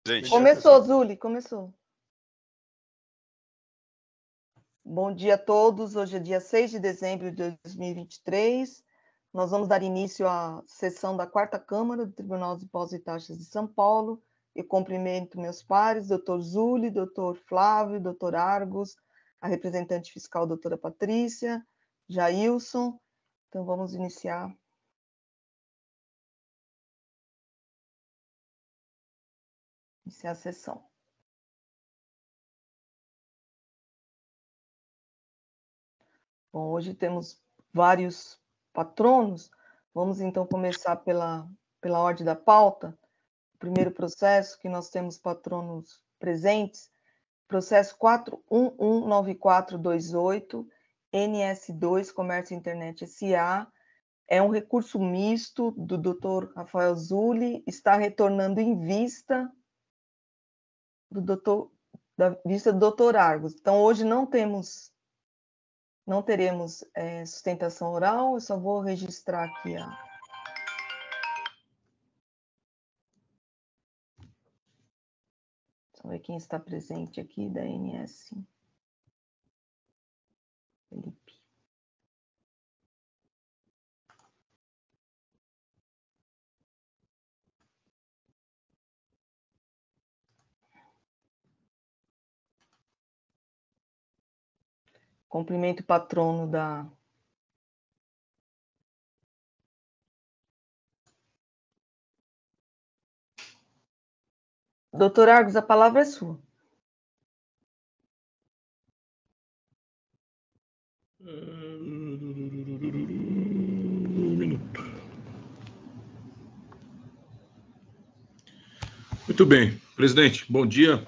Gente. Começou, Zuli, começou. Bom dia a todos. Hoje é dia 6 de dezembro de 2023. Nós vamos dar início à sessão da 4ª Câmara do Tribunal de Impostos e Taxas de São Paulo. Eu cumprimento meus pares, doutor Zuli, doutor Flávio, doutor Argos, a representante fiscal, doutora Patrícia, Jailson. Então, vamos iniciar. Iniciar a sessão. Bom, hoje temos vários patronos. Vamos, então, começar pela ordem da pauta. O primeiro processo, que nós temos patronos presentes, processo 4119428, NS2, Comércio Internet S.A., é um recurso misto do Dr. Rafael Zuli, está retornando em vista do Dr. Argos. Então, hoje não teremos sustentação oral, eu só vou registrar aqui Vamos ver quem está presente aqui da NS. Felipe. Cumprimento o patrono da... Doutor Argos, a palavra é sua. Muito bem, presidente, bom dia.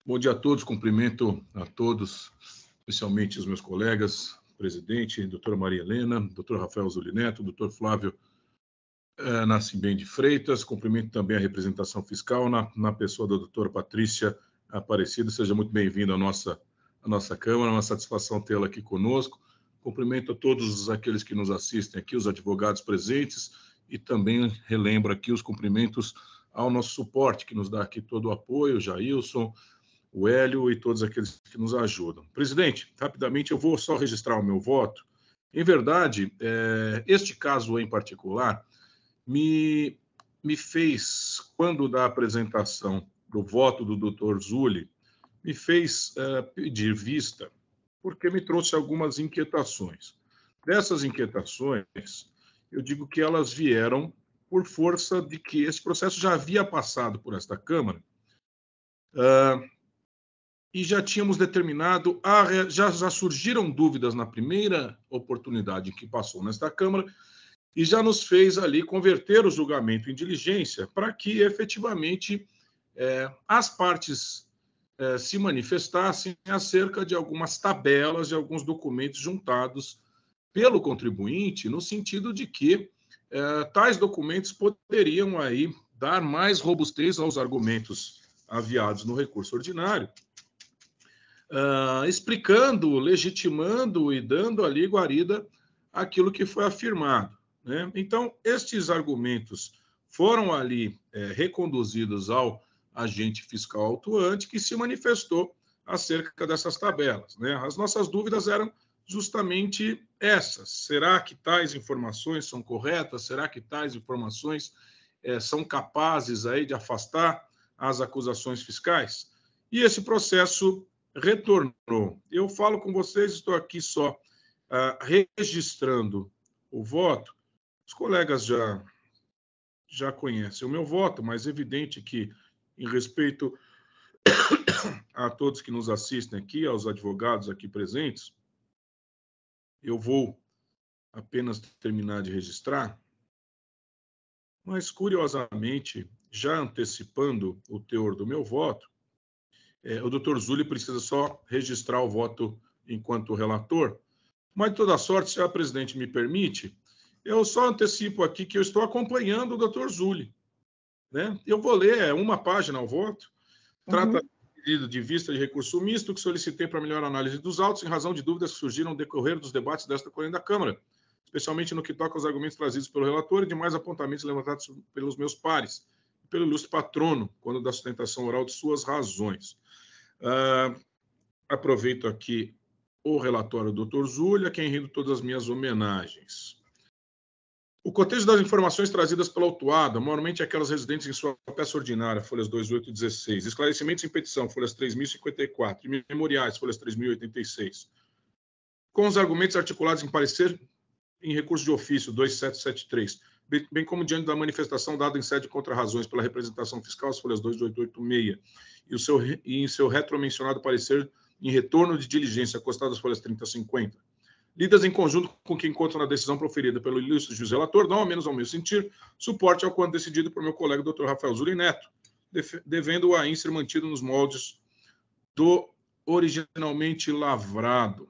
Bom dia a todos, cumprimento a todos, especialmente os meus colegas, presidente, doutora Maria Helena, doutor Rafael Zuli Neto, doutor Flávio Nascimento de Freitas, cumprimento também a representação fiscal na pessoa da doutora Patrícia Aparecida. Seja muito bem-vindo à nossa Câmara, é uma satisfação tê-la aqui conosco. Cumprimento a todos aqueles que nos assistem aqui, os advogados presentes, e também relembro aqui os cumprimentos ao nosso suporte, que nos dá aqui todo o apoio, o Jailson, o Hélio e todos aqueles que nos ajudam. Presidente, rapidamente eu vou só registrar o meu voto. Em verdade, este caso em particular me fez, quando da apresentação do voto do Dr. Zuli, me fez pedir vista, porque me trouxe algumas inquietações. Dessas inquietações, eu digo que elas vieram por força de que esse processo já havia passado por esta Câmara, e já tínhamos determinado, já surgiram dúvidas na primeira oportunidade que passou nesta Câmara, e já nos fez ali converter o julgamento em diligência para que efetivamente as partes se manifestassem acerca de algumas tabelas, de alguns documentos juntados pelo contribuinte, no sentido de que tais documentos poderiam aí dar mais robustez aos argumentos aviados no recurso ordinário, explicando, legitimando e dando ali guarida àquilo que foi afirmado, né? Então, estes argumentos foram ali reconduzidos ao agente fiscal autuante, que se manifestou acerca dessas tabelas, né? As nossas dúvidas eram justamente essas. Será que tais informações são corretas? Será que tais informações são capazes aí de afastar as acusações fiscais? E esse processo retornou. Eu falo com vocês, estou aqui só registrando o voto. Os colegas já conhecem o meu voto, mas é evidente que, em respeito a todos que nos assistem aqui, aos advogados aqui presentes, eu vou apenas terminar de registrar, mas, curiosamente, já antecipando o teor do meu voto, o doutor Zuli precisa só registrar o voto enquanto relator, mas, de toda sorte, se a presidente me permite, eu só antecipo aqui que eu estou acompanhando o doutor Zuli, né? Eu vou ler uma página ao voto, trata do pedido de vista de recurso misto que solicitei para melhor análise dos autos em razão de dúvidas que surgiram no decorrer dos debates desta corrente da Câmara, especialmente no que toca aos argumentos trazidos pelo relator e demais apontamentos levantados pelos meus pares. pelo ilustre patrono, quando da sustentação oral de suas razões. Aproveito aqui o relatório do Dr. Zúlia, a quem rendo todas as minhas homenagens. O cotejo das informações trazidas pela autuada, maiormente aquelas residentes em sua peça ordinária, folhas 2, 8 e 16, esclarecimentos em petição, folhas 3.054, e memoriais, folhas 3.086, com os argumentos articulados em parecer em recurso de ofício 2773, bem como diante da manifestação dada em sede de contra-razões pela representação fiscal, as folhas 2 de 886, e em seu retromencionado parecer em retorno de diligência, acostado às folhas 30 a 50, lidas em conjunto com o que encontro na decisão proferida pelo ilustre juiz relator, não ao menos ao meu sentir, suporte ao quanto decidido por meu colega Dr. Rafael Zuli Neto, devendo o AIN ser mantido nos moldes do originalmente lavrado.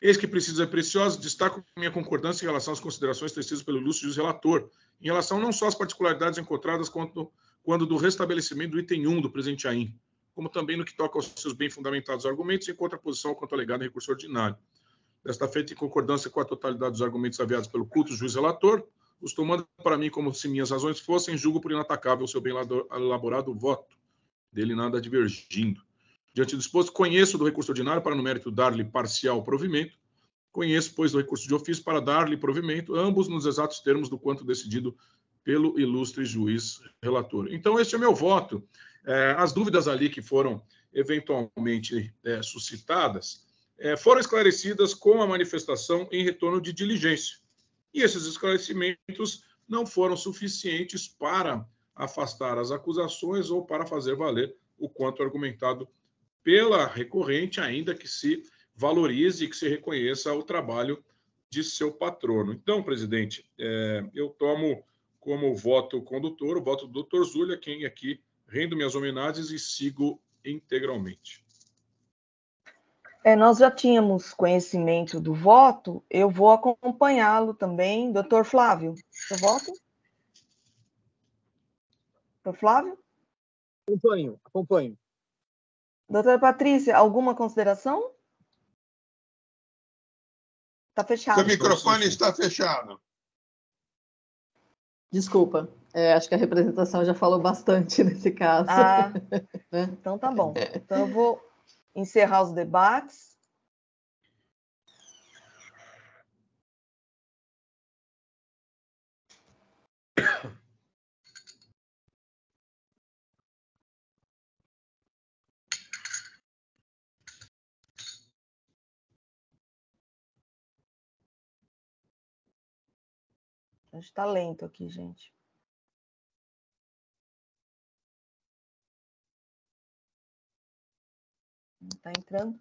Eis que precisa preciosa, destaco minha concordância em relação às considerações tecidas pelo ilustre juiz relator, em relação não só às particularidades encontradas quando do restabelecimento do item 1 do presente AIN, como também no que toca aos seus bem fundamentados argumentos em contraposição quanto alegado em recurso ordinário. Desta feita, em concordância com a totalidade dos argumentos aviados pelo culto juiz relator, os tomando para mim como se minhas razões fossem, julgo por inatacável o seu bem elaborado voto, dele nada divergindo. Diante do exposto, conheço do recurso ordinário para, no mérito, dar-lhe parcial provimento, conheço, pois, do recurso de ofício para dar-lhe provimento, ambos nos exatos termos do quanto decidido pelo ilustre juiz relator. Então, este é meu voto. As dúvidas ali que foram eventualmente suscitadas foram esclarecidas com a manifestação em retorno de diligência. E esses esclarecimentos não foram suficientes para afastar as acusações ou para fazer valer o quanto argumentado pela recorrente, ainda que se valorize e que se reconheça o trabalho de seu patrono. Então, presidente, eu tomo como voto condutor o voto do Dr. Zúlia, quem aqui rendo minhas homenagens e sigo integralmente. Nós já tínhamos conhecimento do voto, eu vou acompanhá-lo também. Doutor Flávio, seu voto? Doutor Flávio? Acompanho. Doutora Patrícia, alguma consideração? Está fechado. Seu microfone está fechado. Desculpa, acho que a representação já falou bastante nesse caso. Então tá bom. Então eu vou encerrar os debates. A gente está lento aqui, gente. Não está entrando.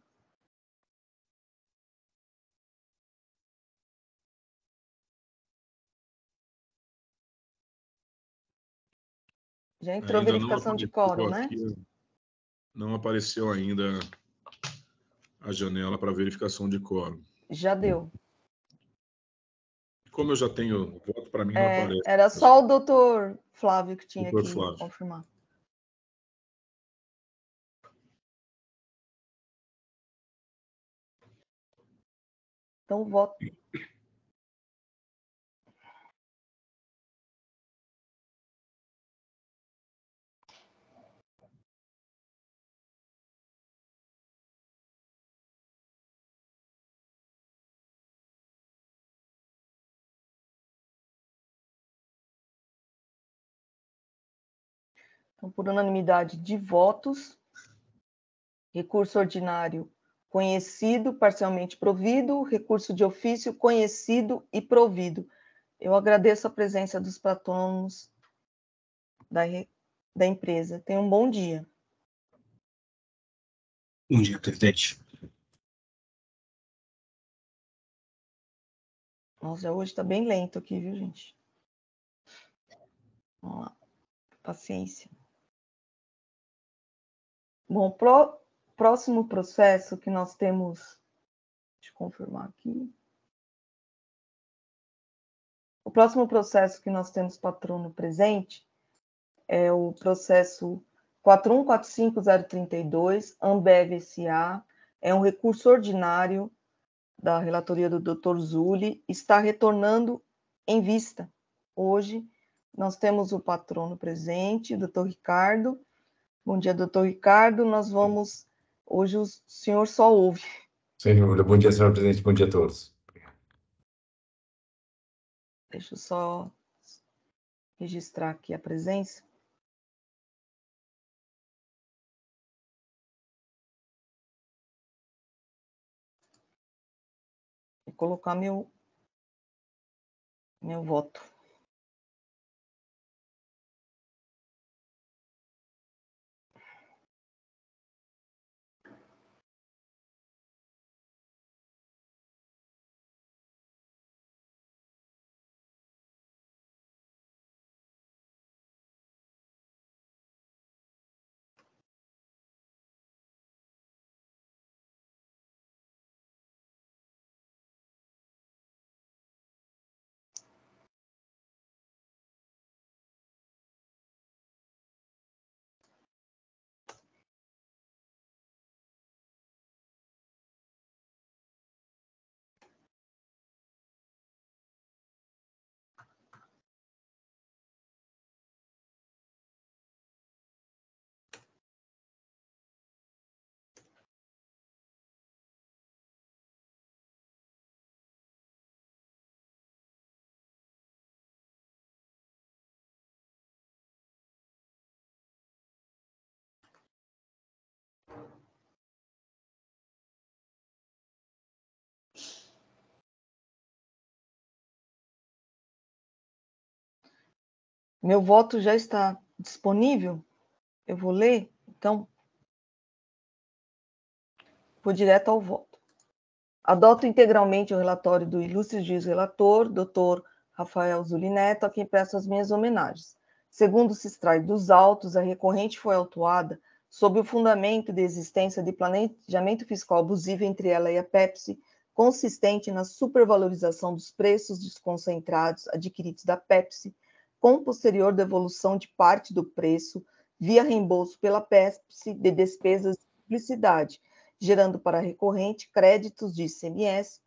Já entrou Ainda verificação de quórum, né? Não apareceu ainda a janela para verificação de quórum. Já deu. Como eu já tenho voto, para mim não aparece. Era só o doutor Flávio que tinha que confirmar. Então, voto. Então, por unanimidade de votos, recurso ordinário conhecido, parcialmente provido, recurso de ofício conhecido e provido. Eu agradeço a presença dos patronos da empresa. Tenham um bom dia. Bom dia, presidente. Nossa, hoje está bem lento aqui, viu, gente? Vamos lá. Paciência. Bom, próximo processo que nós temos... Deixa eu confirmar aqui. O próximo processo que nós temos patrono presente é o processo 4145032, Ambev S.A. É um recurso ordinário da relatoria do Dr. Zuli, está retornando em vista hoje Nós temos o patrono presente, o doutor Ricardo. Bom dia, doutor Ricardo. Nós vamos... Hoje o senhor só ouve. Sem dúvida. Bom dia, senhor presidente. Bom dia a todos. Deixa eu só registrar aqui a presença. Vou colocar meu voto. Meu voto já está disponível. Eu vou ler, então, vou direto ao voto. Adoto integralmente o relatório do ilustre juiz relator, doutor Rafael Zuli Neto, a quem presto as minhas homenagens. Segundo se extrai dos autos, a recorrente foi autuada sob o fundamento de existência de planejamento fiscal abusivo entre ela e a Pepsi, consistente na supervalorização dos preços desconcentrados adquiridos da Pepsi, com posterior devolução de parte do preço via reembolso pela Pepsi de despesas de publicidade, gerando para a recorrente créditos de ICMS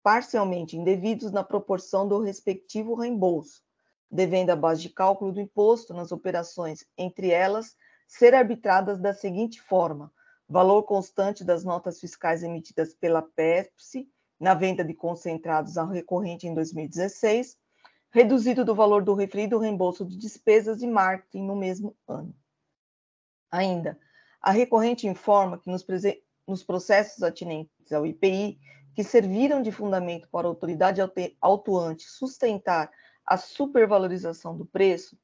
parcialmente indevidos na proporção do respectivo reembolso, devendo a base de cálculo do imposto nas operações, entre elas, ser arbitradas da seguinte forma: valor constante das notas fiscais emitidas pela Pepsi na venda de concentrados à recorrente em 2016, reduzido do valor do referido reembolso de despesas de marketing no mesmo ano. Ainda, a recorrente informa que nos processos atinentes ao IPI, que serviram de fundamento para a autoridade autuante sustentar a supervalorização do preço,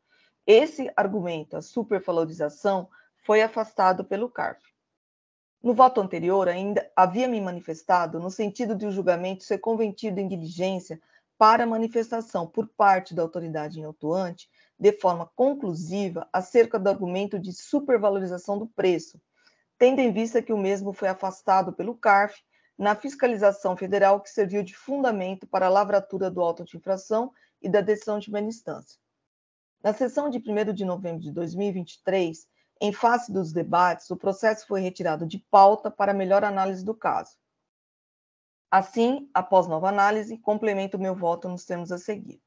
esse argumento, a supervalorização, foi afastado pelo CARF. No voto anterior, ainda havia me manifestado no sentido de o julgamento ser convertido em diligência para manifestação por parte da autoridade autuante, de forma conclusiva, acerca do argumento de supervalorização do preço, tendo em vista que o mesmo foi afastado pelo CARF na fiscalização federal que serviu de fundamento para a lavratura do auto de infração e da decisão de primeira instância. Na sessão de 1º de novembro de 2023, em face dos debates, o processo foi retirado de pauta para melhor análise do caso. Assim, após nova análise, complemento o meu voto nos termos a seguir.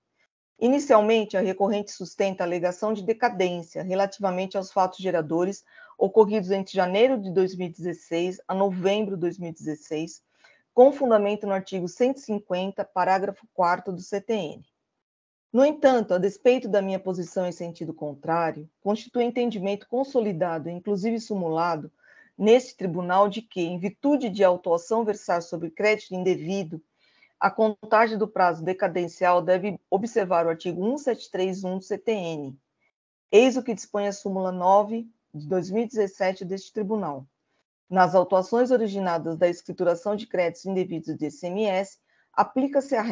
Inicialmente, a recorrente sustenta a alegação de decadência relativamente aos fatos geradores ocorridos entre janeiro de 2016 a novembro de 2016, com fundamento no artigo 150, parágrafo 4º do CTN. No entanto, a despeito da minha posição em sentido contrário, constitui entendimento consolidado, inclusive simulado, neste tribunal de que, em virtude de autuação versar sobre crédito indevido, a contagem do prazo decadencial deve observar o artigo 1731 do CTN. Eis o que dispõe a súmula 9 de 2017 deste tribunal. Nas autuações originadas da escrituração de créditos indevidos de ICMS, aplica-se a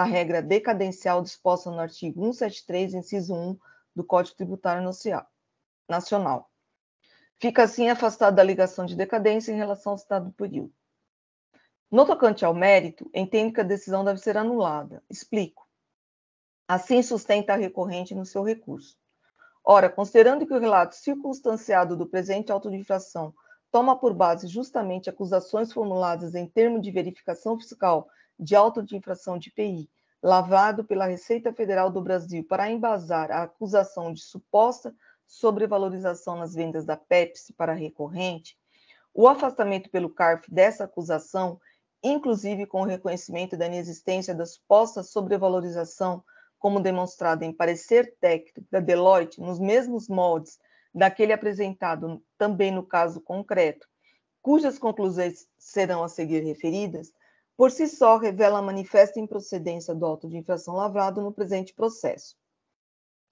regra decadencial disposta no artigo 173, inciso 1 do Código Tributário Nacional. Fica assim afastada da alegação de decadência em relação ao citado período. No tocante ao mérito, entendo que a decisão deve ser anulada. Explico. Assim sustenta a recorrente no seu recurso. Ora, considerando que o relato circunstanciado do presente auto de infração toma por base justamente acusações formuladas em termo de verificação fiscal de auto de infração de IPI, lavrado pela Receita Federal do Brasil para embasar a acusação de suposta sobrevalorização nas vendas da Pepsi para a recorrente, o afastamento pelo CARF dessa acusação, inclusive com o reconhecimento da inexistência da suposta sobrevalorização, como demonstrado em parecer técnico da Deloitte, nos mesmos moldes daquele apresentado também no caso concreto, cujas conclusões serão a seguir referidas, por si só revela a manifesta improcedência do auto de infração lavrado no presente processo.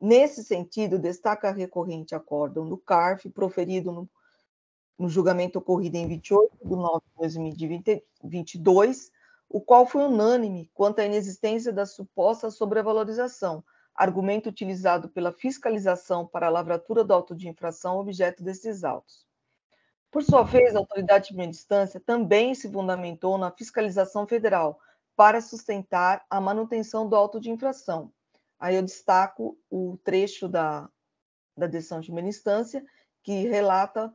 Nesse sentido, destaca a recorrente acórdão do CARF, proferido no julgamento ocorrido em 28 de nove de 2022, o qual foi unânime quanto à inexistência da suposta sobrevalorização, argumento utilizado pela fiscalização para a lavratura do auto de infração objeto desses autos. Por sua vez, a autoridade de primeira instância também se fundamentou na fiscalização federal para sustentar a manutenção do auto de infração. Aí eu destaco o trecho da decisão de primeira instância que relata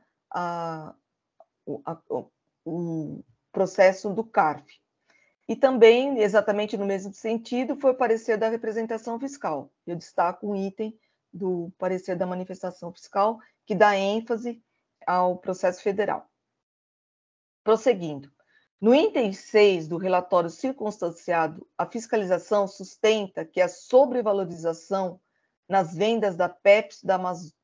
o processo do CARF. E também, exatamente no mesmo sentido, foi o parecer da representação fiscal. Eu destaco um item do parecer da manifestação fiscal que dá ênfase ao processo federal. Prosseguindo. No item 6 do relatório circunstanciado, a fiscalização sustenta que a sobrevalorização nas vendas da Pepsi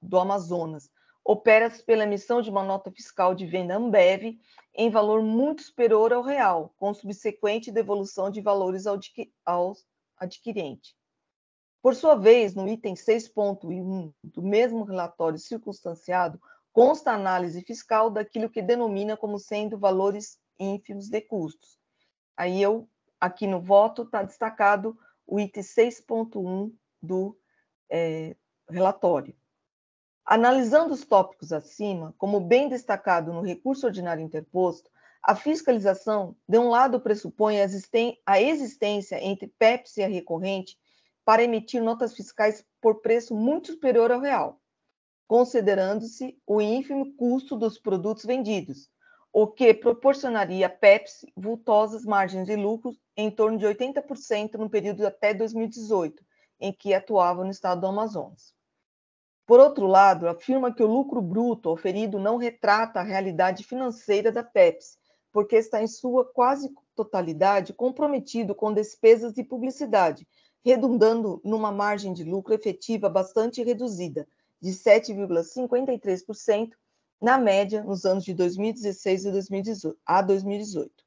do Amazonas opera-se pela emissão de uma nota fiscal de venda Ambev em valor muito superior ao real, com subsequente devolução de valores ao adquirente. Por sua vez, no item 6.1 do mesmo relatório circunstanciado, consta a análise fiscal daquilo que denomina como sendo valores ínfimos de custos. Aí aqui no voto, está destacado o item 6.1 do relatório. Analisando os tópicos acima, como bem destacado no recurso ordinário interposto, a fiscalização, de um lado, pressupõe a existência entre Pepsi e a recorrente para emitir notas fiscais por preço muito superior ao real, considerando-se o ínfimo custo dos produtos vendidos, o que proporcionaria a Pepsi vultosas margens de lucro em torno de 80% no período até 2018, em que atuava no estado do Amazonas. Por outro lado, afirma que o lucro bruto oferido não retrata a realidade financeira da Pepsi, porque está em sua quase totalidade comprometido com despesas de publicidade, redundando numa margem de lucro efetiva bastante reduzida, de 7,53% na média nos anos de 2016 a 2018.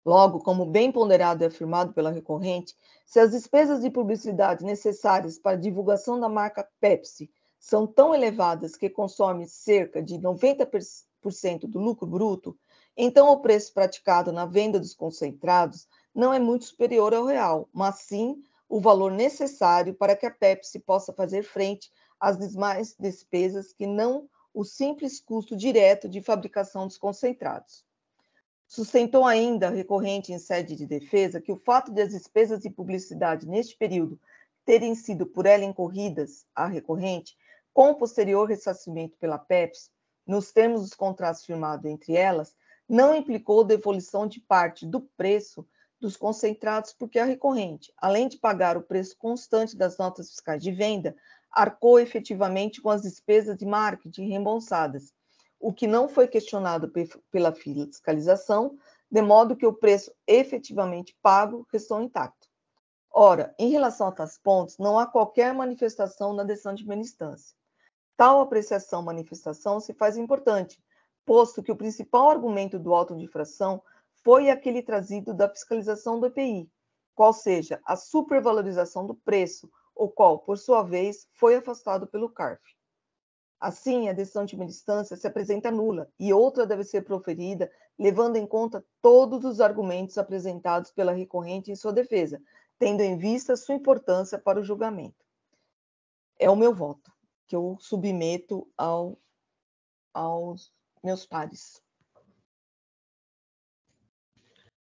Logo, como bem ponderado e afirmado pela recorrente, se as despesas de publicidade necessárias para a divulgação da marca Pepsi são tão elevadas que consomem cerca de 90% do lucro bruto, então o preço praticado na venda dos concentrados não é muito superior ao real, mas sim o valor necessário para que a Pepsi possa fazer frente às demais despesas que não o simples custo direto de fabricação dos concentrados. Sustentou ainda a recorrente em sede de defesa que o fato de as despesas de publicidade neste período terem sido por ela incorridas à recorrente, com posterior ressarcimento pela Pepsi, nos termos dos contratos firmados entre elas, não implicou devolução de parte do preço dos concentrados, porque a recorrente, além de pagar o preço constante das notas fiscais de venda, arcou efetivamente com as despesas de marketing reembolsadas, o que não foi questionado pela fiscalização, de modo que o preço efetivamente pago restou intacto. Ora, em relação a tais pontos, não há qualquer manifestação na decisão de primeira instância. Tal apreciação-manifestação se faz importante, posto que o principal argumento do auto de infração foi aquele trazido da fiscalização do EPI, qual seja a supervalorização do preço, o qual, por sua vez, foi afastado pelo CARF. Assim, a decisão de primeira instância se apresenta nula e outra deve ser proferida, levando em conta todos os argumentos apresentados pela recorrente em sua defesa, tendo em vista sua importância para o julgamento. É o meu voto, que eu submeto aos meus pares.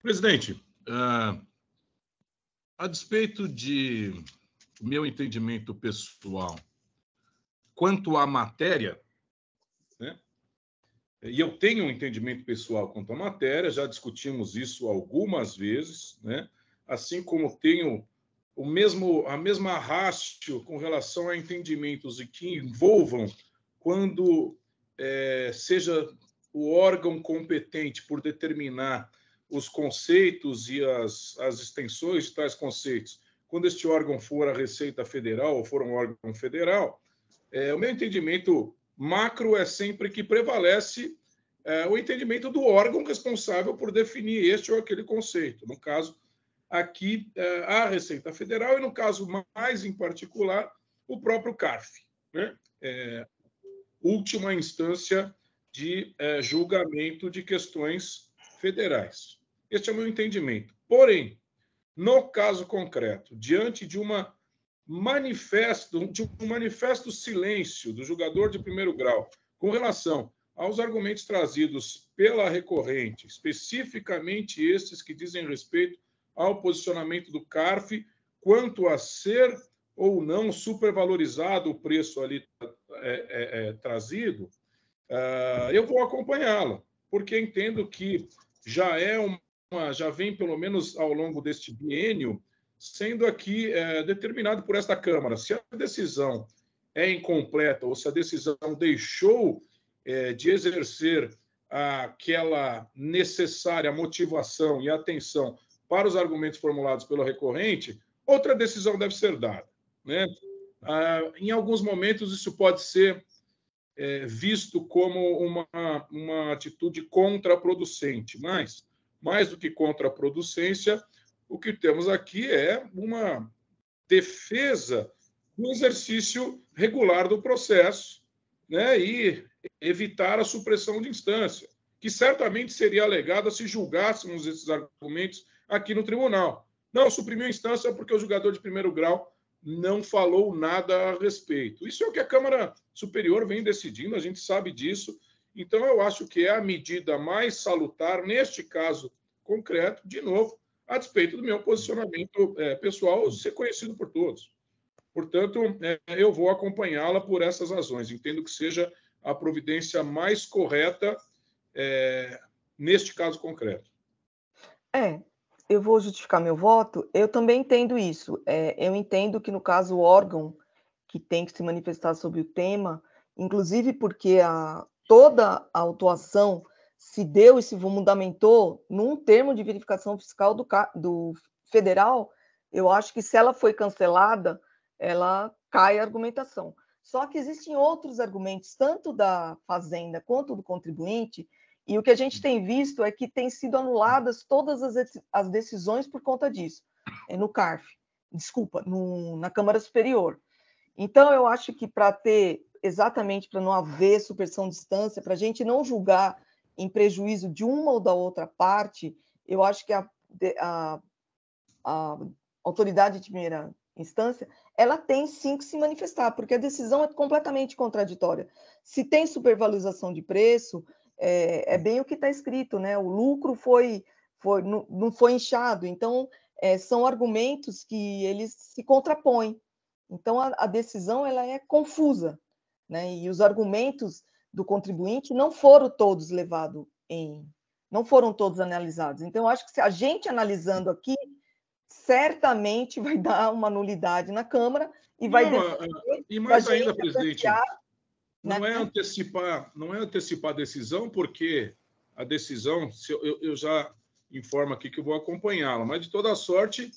Presidente, a despeito de meu entendimento pessoal quanto à matéria, né? E eu tenho um entendimento pessoal quanto à matéria, já discutimos isso algumas vezes, né? assim como tenho a mesma ratio com relação a entendimentos e que envolvam quando seja o órgão competente por determinar os conceitos e as extensões de tais conceitos, quando este órgão for a Receita Federal ou for um órgão federal, o meu entendimento macro é sempre que prevalece o entendimento do órgão responsável por definir este ou aquele conceito. No caso, aqui, a Receita Federal e, no caso mais em particular, o próprio CARF, né? Última instância de julgamento de questões federais. Este é o meu entendimento. Porém, no caso concreto, diante de um manifesto silêncio do julgador de primeiro grau com relação aos argumentos trazidos pela recorrente, especificamente estes que dizem respeito ao posicionamento do CARF quanto a ser ou não supervalorizado o preço ali trazido, eu vou acompanhá-la, porque entendo que já vem, pelo menos ao longo deste biênio, sendo aqui determinado por esta Câmara. Se a decisão é incompleta ou se a decisão deixou de exercer aquela necessária motivação e atenção para os argumentos formulados pelo recorrente, outra decisão deve ser dada, né? Em alguns momentos, isso pode ser visto como uma atitude contraproducente, mas, mais do que contraproducência, o que temos aqui é uma defesa do exercício regular do processo, né, e evitar a supressão de instância, que certamente seria alegada se julgássemos esses argumentos aqui no tribunal. Não, suprimiu a instância porque o julgador de primeiro grau não falou nada a respeito. Isso é o que a Câmara Superior vem decidindo, a gente sabe disso. Então, eu acho que é a medida mais salutar, neste caso concreto, de novo, a despeito do meu posicionamento pessoal ser conhecido por todos. Portanto, eu vou acompanhá-la por essas razões. Entendo que seja a providência mais correta neste caso concreto. Eu vou justificar meu voto. Eu também entendo isso. Eu entendo que, no caso, o órgão que tem que se manifestar sobre o tema, inclusive porque toda a autuação se deu e se fundamentou num termo de verificação fiscal do federal, eu acho que se ela foi cancelada, ela cai a argumentação. Só que existem outros argumentos, tanto da Fazenda quanto do contribuinte, e o que a gente tem visto é que têm sido anuladas todas as decisões por conta disso, no CARF, na Câmara Superior. Então, eu acho que exatamente para não haver supressão de instância, para a gente não julgar em prejuízo de uma ou da outra parte, eu acho que a autoridade de primeira instância, ela tem sim que se manifestar, porque a decisão é completamente contraditória. Se tem supervalorização de preço, é bem o que está escrito, né? O lucro não foi inchado, então são argumentos que eles se contrapõem. Então a decisão ela é confusa, né? E os argumentos do contribuinte não foram todos não foram todos analisados. Então eu acho que se a gente analisando aqui, certamente vai dar uma nulidade na Câmara e vai e mais ainda, presidente, né? não é antecipar a decisão, porque a decisão, eu já informo aqui que eu vou acompanhá-la, mas de toda sorte,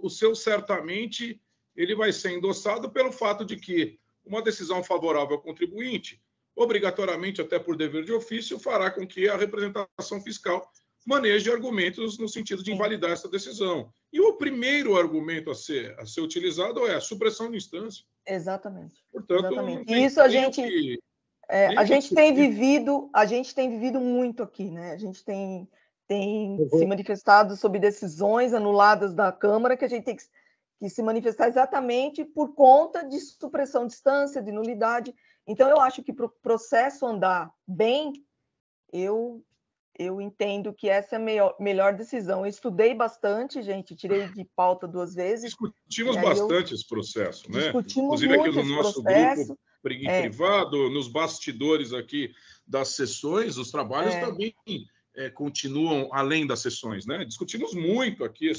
o seu certamente ele vai ser endossado pelo fato de que uma decisão favorável ao contribuinte, obrigatoriamente, até por dever de ofício, fará com que a representação fiscal maneje argumentos no sentido de invalidar essa decisão. E o primeiro argumento a ser utilizado é a supressão de instância. Exatamente. Portanto, exatamente. E isso a gente tem vivido muito aqui, né? A gente tem se manifestado sobre decisões anuladas da Câmara que a gente tem que se manifestar exatamente por conta de supressão de instância, de nulidade. Então, eu acho que para o processo andar bem, eu entendo que essa é a melhor decisão. Eu estudei bastante, gente, tirei de pauta 2 vezes. Discutimos bastante esse processo, né? Discutimos inclusive muito aqui no nosso grupo privado, nos bastidores aqui das sessões, os trabalhos também continuam além das sessões, né? Discutimos muito aqui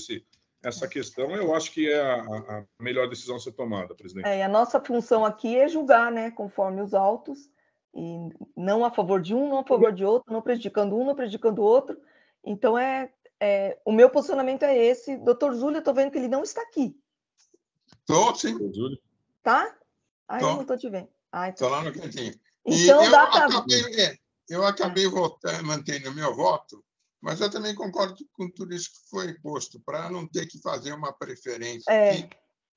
essa questão. Eu acho que é a melhor decisão a ser tomada, presidente. E a nossa função aqui é julgar, né, conforme os autos, e não a favor de um, não a favor de outro, não prejudicando um, não prejudicando o outro. Então, o meu posicionamento é esse. Doutor Zúlio, eu estou vendo que ele não está aqui. Estou, sim. Tá? Eu não Tô. estou te vendo. Estou lá no cantinho. Então, eu acabei mantendo meu voto, mas eu também concordo com tudo isso que foi posto, para não ter que fazer uma preferência aqui,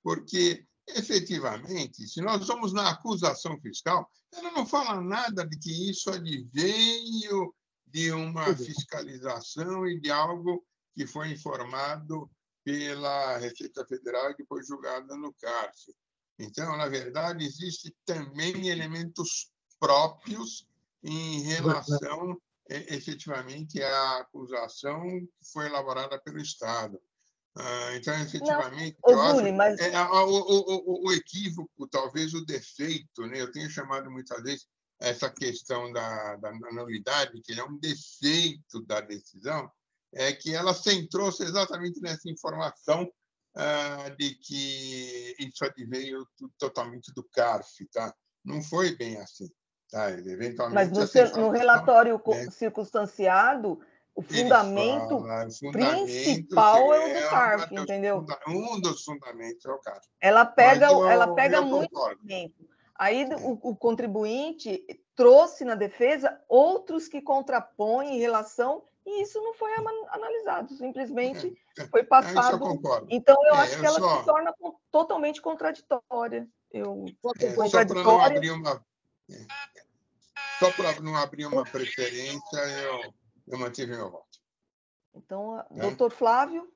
porque, efetivamente, se nós vamos na acusação fiscal, ela não fala nada de que isso adveio de uma fiscalização e de algo que foi informado pela Receita Federal e depois julgado no cárcere. Então, na verdade, existem também elementos próprios em relação, efetivamente, à acusação que foi elaborada pelo Estado. Então, efetivamente, eu acho o equívoco, talvez o defeito, né? Eu tenho chamado muitas vezes essa questão da nulidade, que é um defeito da decisão, é que ela centrou-se exatamente nessa informação de que isso adveio totalmente do CARF, tá? Não foi bem assim, tá? Eventualmente, mas no relatório circunstanciado, o fundamento principal é o do CARF, entendeu? Um dos fundamentos é o CARF. Ela pega muito tempo. Aí o contribuinte trouxe na defesa outros que compõem em relação, e isso não foi analisado, simplesmente foi passado. Isso eu concordo. Então, eu acho que ela se torna totalmente contraditória. Só para não abrir uma... Só para não abrir uma preferência, eu mantive meu voto. Então, doutor Flávio?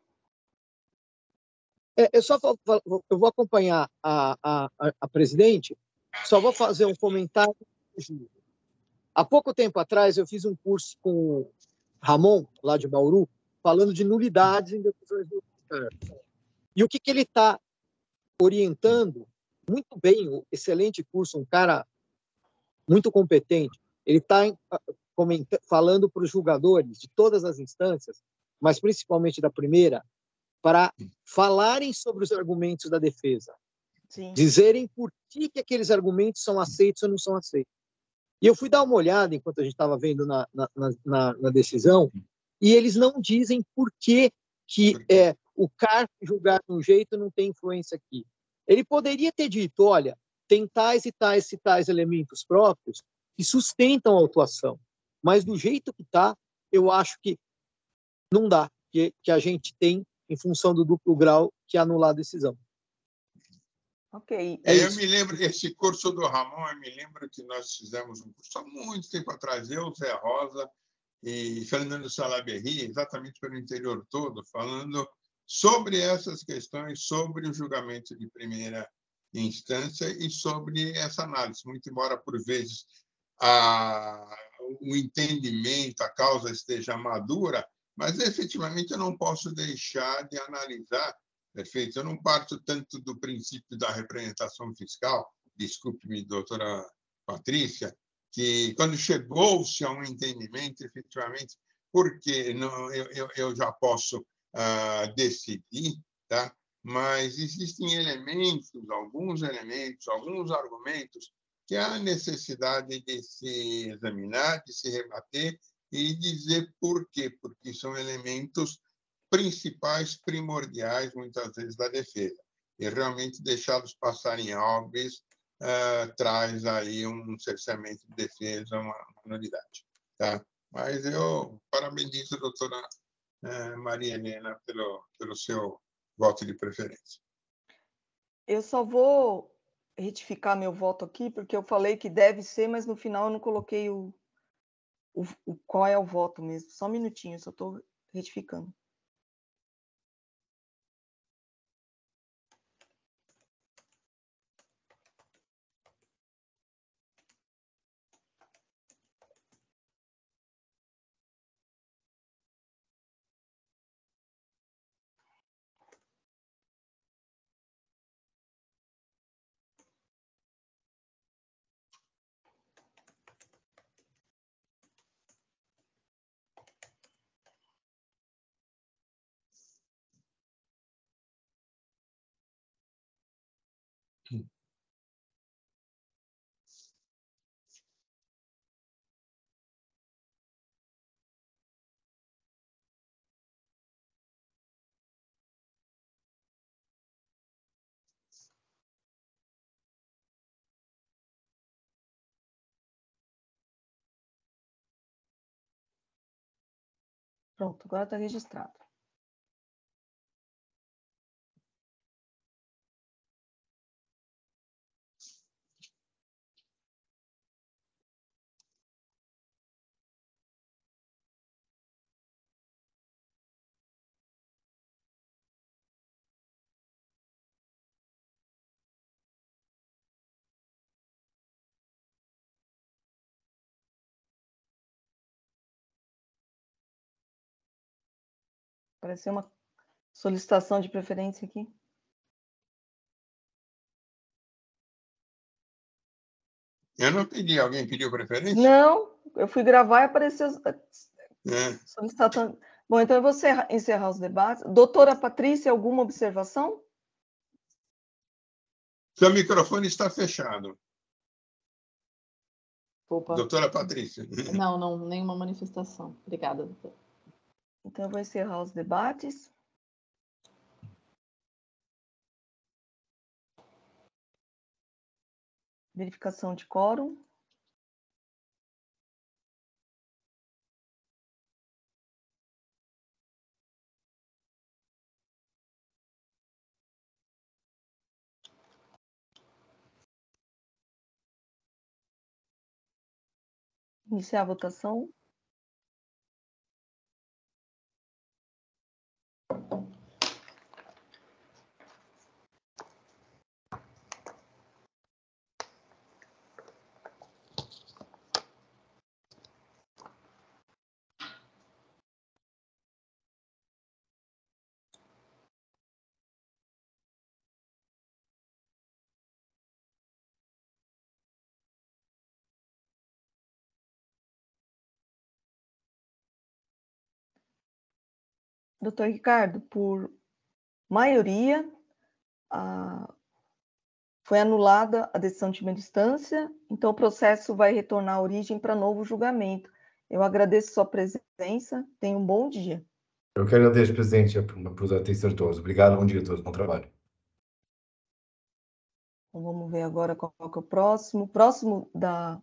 Eu vou acompanhar a presidente, só vou fazer um comentário. Há pouco tempo atrás, eu fiz um curso com o Ramon, lá de Bauru, falando de nulidades em decisões do CARF. E o que ele está orientando muito bem, excelente curso, um cara muito competente. Ele está falando para os julgadores de todas as instâncias, mas principalmente da primeira, para falarem sobre os argumentos da defesa. Sim. Dizerem por que aqueles argumentos são aceitos ou não são aceitos. E eu fui dar uma olhada enquanto a gente estava vendo na decisão, e eles não dizem por que o CARF julgar de um jeito não tem influência aqui. Ele poderia ter dito, olha, tem tais e tais elementos próprios que sustentam a autuação, mas do jeito que está, eu acho que não dá, que a gente tem em função do duplo grau que anular a decisão. Ok. Eu me lembro, esse curso do Ramon, eu me lembro que nós fizemos um curso há muito tempo atrás, eu, Zé Rosa e Fernando Salaberry, exatamente pelo interior todo, falando sobre essas questões, sobre o julgamento de primeira instância e sobre essa análise, muito embora, por vezes, o entendimento, a causa esteja madura, mas, efetivamente, eu não posso deixar de analisar. Perfeito. Eu não parto tanto do princípio da representação fiscal, desculpe-me, doutora Patrícia, que quando chegou-se a um entendimento, efetivamente, porque não, eu já posso decidir, tá? Mas existem alguns argumentos, que há necessidade de se examinar, de se rebater e dizer por quê, porque são elementos principais, primordiais, muitas vezes, da defesa. E realmente deixá-los passarem óbvios traz aí um cerceamento de defesa, uma nulidade. Tá? Mas eu parabenizo a doutora Maria Helena pelo seu voto de preferência. Eu só vou retificar meu voto aqui, porque eu falei que deve ser, mas no final eu não coloquei qual é o voto mesmo. Só um minutinho, eu só estou retificando. Pronto, agora está registrado. Apareceu uma solicitação de preferência aqui. Eu não pedi. Alguém pediu preferência? Não, eu fui gravar e apareceu solicitação. Bom, então eu vou encerrar os debates. Doutora Patrícia, alguma observação? Seu microfone está fechado. Opa. Doutora Patrícia. Não, nenhuma manifestação. Obrigada, doutora. Então eu vou encerrar os debates. Verificação de quórum. Iniciar a votação. Doutor Ricardo, por maioria, foi anulada a decisão de primeira instância, então o processo vai retornar à origem para novo julgamento. Eu agradeço sua presença, tenha um bom dia. Eu que agradeço, presidente, por atenção de todos. Obrigado, bom dia a todos, bom trabalho. Então, vamos ver agora qual que é o próximo. O próximo da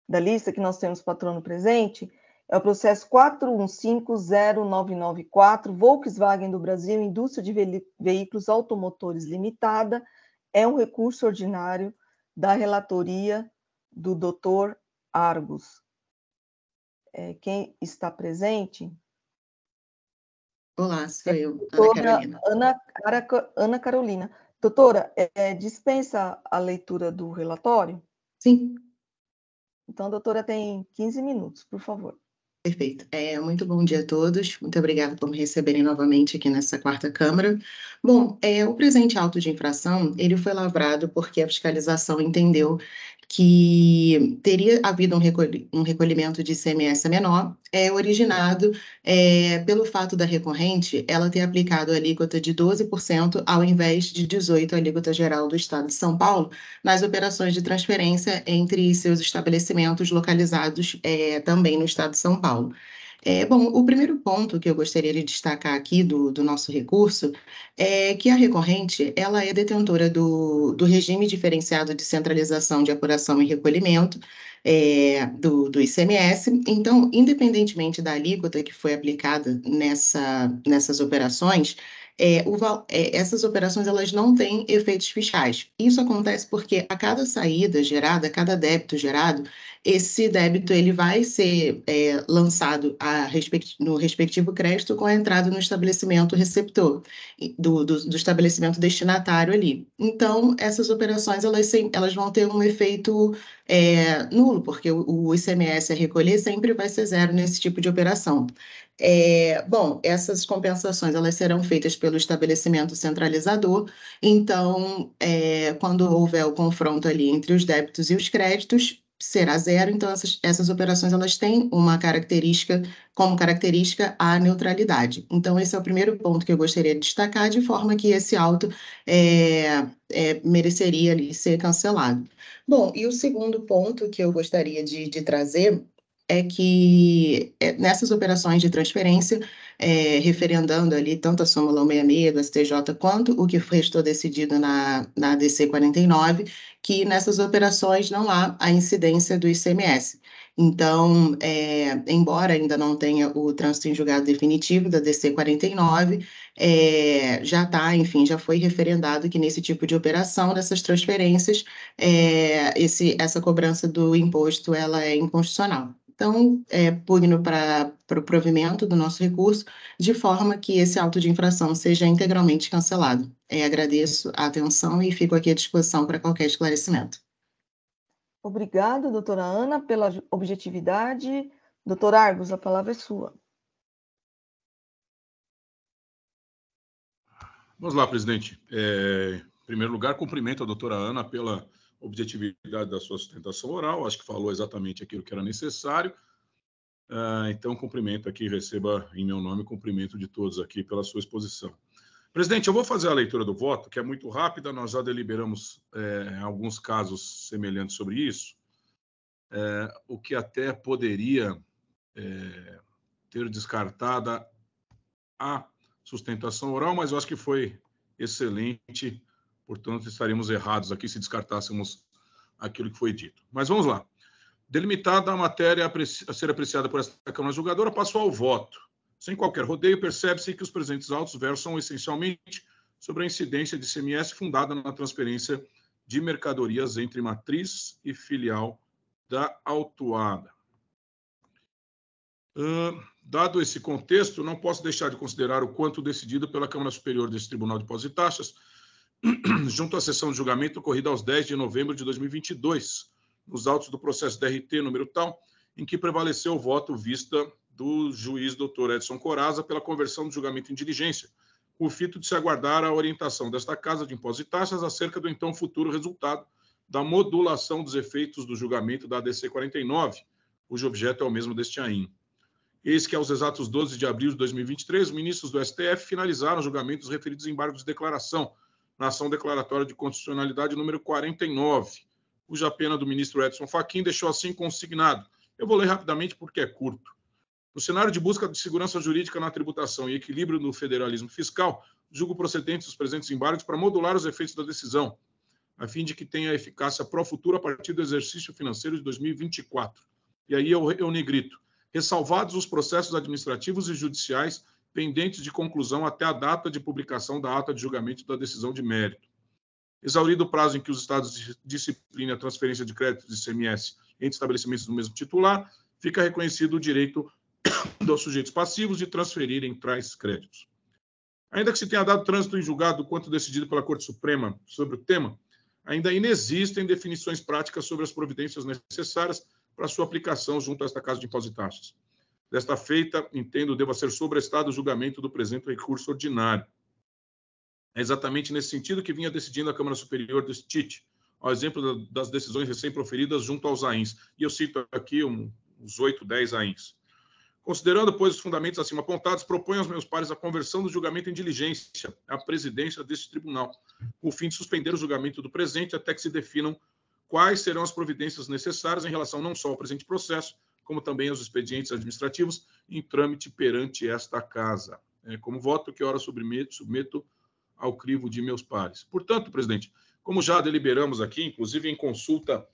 lista que nós temos patrono presente é o processo 41509994, Volkswagen do Brasil, Indústria de Veículos Automotores Limitada. É um recurso ordinário da relatoria do doutor Argos. Quem está presente? Olá, sou eu, Ana Carolina. Doutora, dispensa a leitura do relatório? Sim. Então, a doutora tem 15 minutos, por favor. Perfeito. Muito bom dia a todos. Muito obrigada por me receberem novamente aqui nessa quarta Câmara. Bom, o presente auto de infração, ele foi lavrado porque a fiscalização entendeu que teria havido um recolhimento de ICMS menor, originado pelo fato da recorrente ela ter aplicado a alíquota de 12% ao invés de 18% a alíquota geral do Estado de São Paulo, nas operações de transferência entre seus estabelecimentos localizados também no Estado de São Paulo. Bom, o primeiro ponto que eu gostaria de destacar aqui do nosso recurso é que a recorrente ela é detentora do regime diferenciado de centralização de apuração e recolhimento do ICMS. Então, independentemente da alíquota que foi aplicada nessas operações, essas operações elas não têm efeitos fiscais. Isso acontece porque a cada saída gerada, a cada débito gerado, esse débito ele vai ser lançado no respectivo crédito com a entrada no estabelecimento receptor, do estabelecimento destinatário ali. Então, essas operações elas vão ter um efeito nulo, porque o ICMS a recolher sempre vai ser zero nesse tipo de operação. Bom, essas compensações elas serão feitas pelo estabelecimento centralizador, então, quando houver o confronto ali entre os débitos e os créditos, será zero, então essas operações elas têm uma característica, como característica a neutralidade. Então, esse é o primeiro ponto que eu gostaria de destacar, de forma que esse auto mereceria ali ser cancelado. Bom, e o segundo ponto que eu gostaria de trazer é que nessas operações de transferência, referendando ali tanto a súmula 166 do STJ quanto o que restou decidido na DC 49, que nessas operações não há a incidência do ICMS. Então, embora ainda não tenha o trânsito em julgado definitivo da DC 49, já está, enfim, já foi referendado que nesse tipo de operação, dessas transferências, essa cobrança do imposto ela é inconstitucional. Então, pugno para o provimento do nosso recurso, de forma que esse auto de infração seja integralmente cancelado. Agradeço a atenção e fico aqui à disposição para qualquer esclarecimento. Obrigada, doutora Ana, pela objetividade. Doutor Argos, a palavra é sua. Vamos lá, presidente. Em primeiro lugar, cumprimento a doutora Ana pela objetividade da sua sustentação oral, acho que falou exatamente aquilo que era necessário. Então, cumprimento aqui, receba em meu nome cumprimento de todos aqui pela sua exposição. Presidente, eu vou fazer a leitura do voto, que é muito rápida, nós já deliberamos alguns casos semelhantes sobre isso, o que até poderia ter descartada a sustentação oral, mas eu acho que foi excelente, portanto, estaríamos errados aqui se descartássemos aquilo que foi dito. Mas vamos lá. Delimitada a matéria a ser apreciada por esta Câmara Julgadora, passou ao voto. Sem qualquer rodeio, percebe-se que os presentes autos versam essencialmente sobre a incidência de ICMS fundada na transferência de mercadorias entre matriz e filial da autuada. Dado esse contexto, não posso deixar de considerar o quanto decidido pela Câmara Superior desse Tribunal de Impostos e Taxas, junto à sessão de julgamento ocorrida aos 10 de novembro de 2022, nos autos do processo DRT número tal, em que prevaleceu o voto vista do juiz Dr. Edson Corazza pela conversão do julgamento em diligência, com o fito de se aguardar a orientação desta Casa de Impostos e Taxas acerca do então futuro resultado da modulação dos efeitos do julgamento da ADC 49, cujo objeto é o mesmo deste AIM. Eis que, aos exatos 12 de abril de 2023, os ministros do STF finalizaram os julgamentos referidos em embargos de declaração, na ação declaratória de constitucionalidade número 49, cuja pena do ministro Edson Fachin deixou assim consignado. Eu vou ler rapidamente porque é curto. No cenário de busca de segurança jurídica na tributação e equilíbrio no federalismo fiscal, julgo procedentes os presentes embargos para modular os efeitos da decisão, a fim de que tenha eficácia pró-futuro a partir do exercício financeiro de 2024. E aí eu negrito. Ressalvados os processos administrativos e judiciais pendentes de conclusão até a data de publicação da ata de julgamento da decisão de mérito. Exaurido o prazo em que os estados disciplinem a transferência de créditos de ICMS entre estabelecimentos do mesmo titular, fica reconhecido o direito dos sujeitos passivos de transferirem tais créditos. Ainda que se tenha dado trânsito em julgado quanto decidido pela Corte Suprema sobre o tema, ainda inexistem definições práticas sobre as providências necessárias para sua aplicação junto a esta Casa de Impostos e Taxas. Desta feita, entendo deva ser sobrestado o julgamento do presente recurso ordinário. É exatamente nesse sentido que vinha decidindo a Câmara Superior do STIT, ao exemplo das decisões recém-proferidas junto aos AINs. E eu cito aqui uns 8, 10 AINs. Considerando, pois, os fundamentos acima apontados, proponho aos meus pares a conversão do julgamento em diligência à presidência deste tribunal, com o fim de suspender o julgamento do presente até que se definam quais serão as providências necessárias em relação não só ao presente processo, como também aos expedientes administrativos em trâmite perante esta Casa. Como voto que ora submeto ao crivo de meus pares. Portanto, presidente, como já deliberamos aqui, inclusive em consulta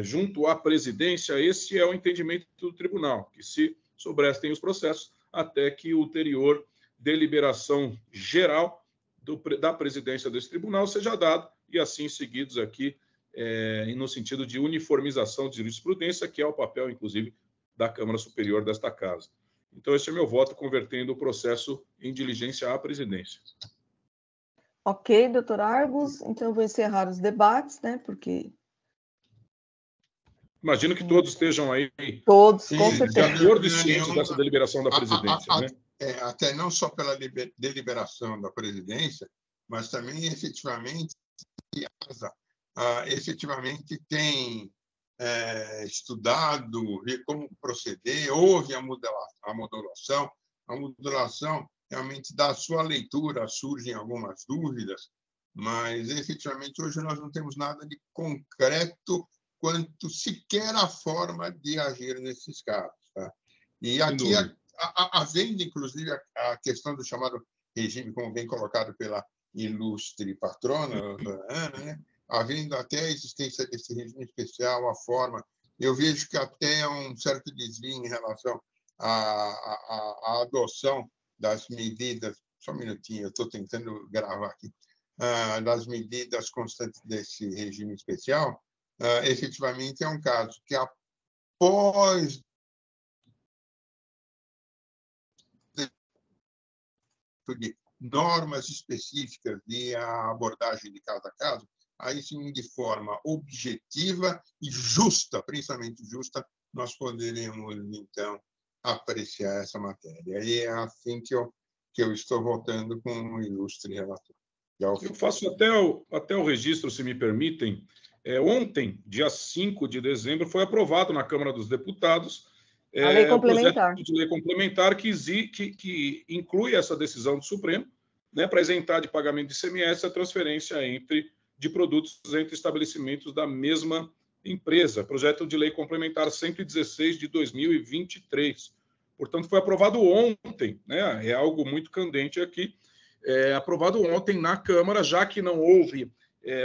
junto à presidência, esse é o entendimento do tribunal, que se sobrestem os processos até que ulterior deliberação geral da presidência desse tribunal seja dado e assim seguidos aqui no sentido de uniformização de jurisprudência, que é o papel, inclusive, da Câmara Superior desta Casa. Então, esse é meu voto, convertendo o processo em diligência à presidência. Ok, doutor Argos. Então, eu vou encerrar os debates, né, porque... Imagino que todos estejam aí todos, com certeza, de acordo e cientes dessa deliberação da presidência. Né? Até não só pela deliberação da presidência, mas também, efetivamente, a efetivamente tem estudado, ver como proceder, houve a modulação. A modulação realmente da sua leitura surgem algumas dúvidas, mas efetivamente hoje nós não temos nada de concreto quanto sequer a forma de agir nesses casos. Tá? E aqui, havendo inclusive a questão do chamado regime, como bem colocado pela ilustre patrona, Ana, né? Havendo até a existência desse regime especial, a forma, eu vejo que até há um certo desvio em relação à adoção das medidas. Só um minutinho, eu estou tentando gravar aqui. Das medidas constantes desse regime especial, efetivamente é um caso que, após de normas específicas e a abordagem de caso a caso, aí sim, de forma objetiva e justa, principalmente justa, nós poderemos, então, apreciar essa matéria. E é assim que eu estou votando com o ilustre relator. Eu faço até o registro, se me permitem. Ontem, dia 5 de dezembro, foi aprovado na Câmara dos Deputados a lei complementar. O projeto de lei complementar que inclui essa decisão do Supremo, né, para isentar de pagamento de ICMS a transferência de produtos entre estabelecimentos da mesma empresa. Projeto de lei complementar 116 de 2023. Portanto, foi aprovado ontem, né? É algo muito candente aqui. Aprovado ontem na Câmara, já que não houve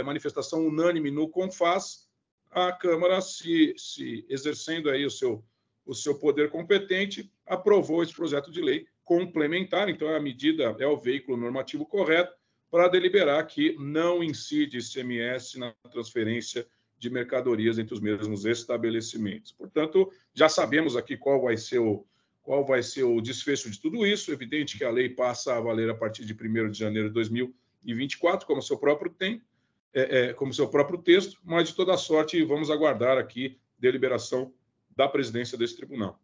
manifestação unânime no CONFAS, a Câmara, se exercendo aí o seu poder competente, aprovou esse projeto de lei complementar. Então, a medida é o veículo normativo correto para deliberar que não incide ICMS na transferência de mercadorias entre os mesmos estabelecimentos. Portanto, já sabemos aqui qual vai ser o desfecho de tudo isso. É evidente que a lei passa a valer a partir de 1º de janeiro de 2024, como seu próprio texto, mas, de toda sorte, vamos aguardar aqui deliberação da presidência desse tribunal.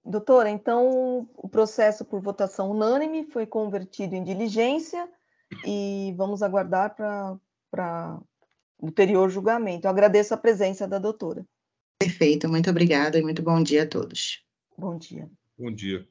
Doutora, então, o processo por votação unânime foi convertido em diligência e vamos aguardar para ulterior julgamento. Eu agradeço a presença da doutora. Perfeito, muito obrigada e muito bom dia a todos. Bom dia. Bom dia.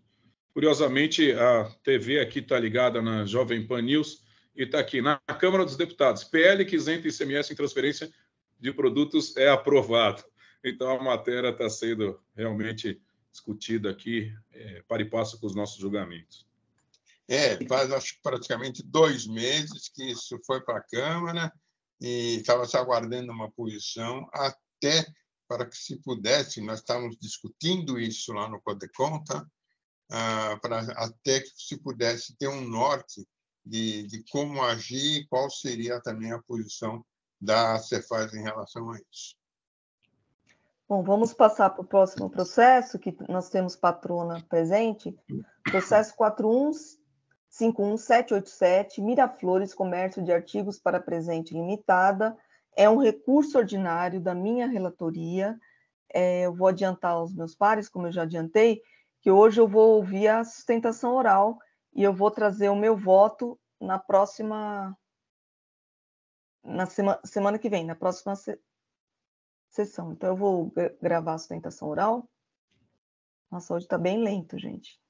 Curiosamente, a TV aqui está ligada na Jovem Pan News e está aqui, na Câmara dos Deputados. PL que isenta ICMS em transferência de produtos é aprovado. Então, a matéria está sendo realmente discutida aqui, para e passo com os nossos julgamentos. Faz, acho que praticamente 2 meses que isso foi para a Câmara e estava se aguardando uma posição até para que se pudesse, nós estávamos discutindo isso lá no CODECON, tá? Até que se pudesse ter um norte de como agir, qual seria também a posição da Cefaz em relação a isso. Bom, vamos passar para o próximo processo, que nós temos patrona presente. Processo 4151787, Miraflores, Comércio de Artigos para Presente Limitada. É um recurso ordinário da minha relatoria. Eu vou adiantar aos meus pares, como eu já adiantei, que hoje eu vou ouvir a sustentação oral e eu vou trazer o meu voto na próxima... semana que vem, na próxima sessão. Então, eu vou gravar a sustentação oral. Nossa, hoje está bem lento, gente.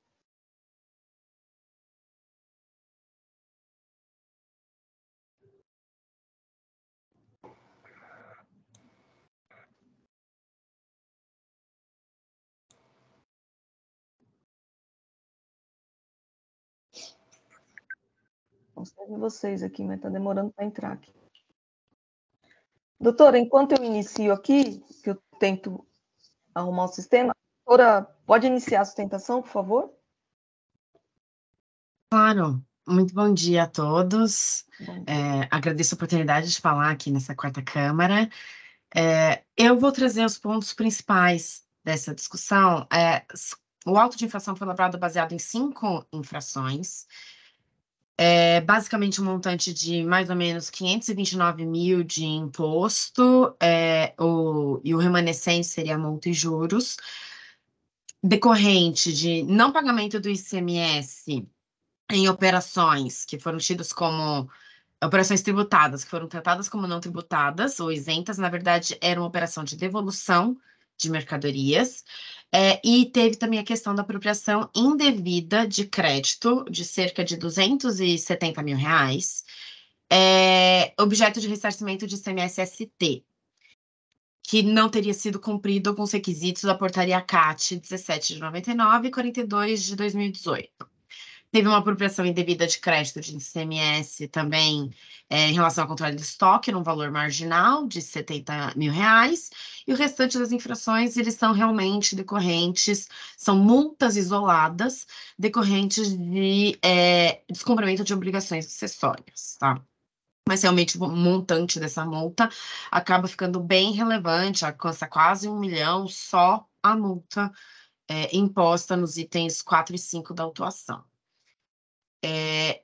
Não sei de vocês aqui, mas está demorando para entrar aqui. Doutora, enquanto eu inicio aqui, que eu tento arrumar o sistema, doutora, pode iniciar a sustentação, por favor? Claro, muito bom dia a todos. Agradeço a oportunidade de falar aqui nessa 4ª Câmara. Eu vou trazer os pontos principais dessa discussão. O auto de infração foi lavrado baseado em 5 infrações. Basicamente um montante de mais ou menos 529 mil de imposto, e o remanescente seria multa e juros, decorrente de não pagamento do ICMS em operações que foram tidas como operações tributadas, que foram tratadas como não tributadas ou isentas, na verdade, era uma operação de devolução de mercadorias, e teve também a questão da apropriação indevida de crédito de cerca de R$270 mil, objeto de ressarcimento de ICMS-ST, que não teria sido cumprido alguns requisitos da portaria CAT 17 de 99 e 42 de 2018. Teve uma apropriação indevida de crédito de ICMS também em relação ao controle de estoque, num valor marginal de R$70 mil, e o restante das infrações, eles são realmente decorrentes, são multas isoladas decorrentes de descumprimento de obrigações acessórias, tá? Mas realmente o montante dessa multa acaba ficando bem relevante, alcança quase R$1 milhão só a multa imposta nos itens 4 e 5 da autuação.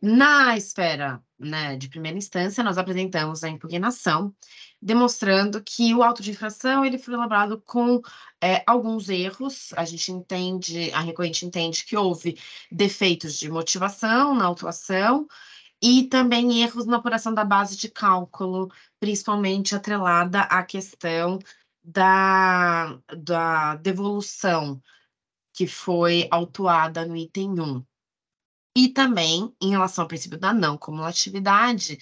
Na esfera, né, de primeira instância, nós apresentamos a impugnação, demonstrando que o auto de infração ele foi elaborado com alguns erros. A recorrente entende que houve defeitos de motivação na autuação e também erros na apuração da base de cálculo, principalmente atrelada à questão da devolução que foi autuada no item 1. E também, em relação ao princípio da não cumulatividade,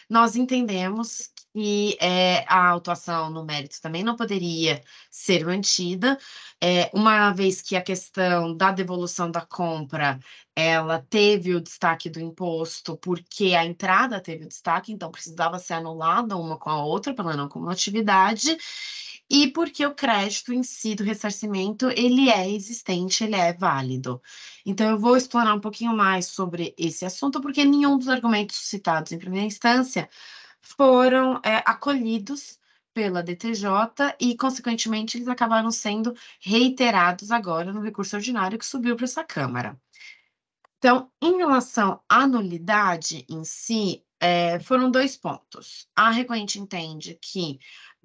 nós entendemos que a autuação no mérito também não poderia ser mantida, uma vez que a questão da devolução da compra, ela teve o destaque do imposto, porque a entrada teve o destaque, então precisava ser anulada uma com a outra pela não cumulatividade, e porque o crédito em si do ressarcimento, ele é existente, ele é válido. Então, eu vou explorar um pouquinho mais sobre esse assunto, porque nenhum dos argumentos citados em primeira instância foram acolhidos pela DTJ e, consequentemente, eles acabaram sendo reiterados agora no recurso ordinário que subiu para essa Câmara. Então, em relação à nulidade em si, foram 2 pontos. A recorrente entende que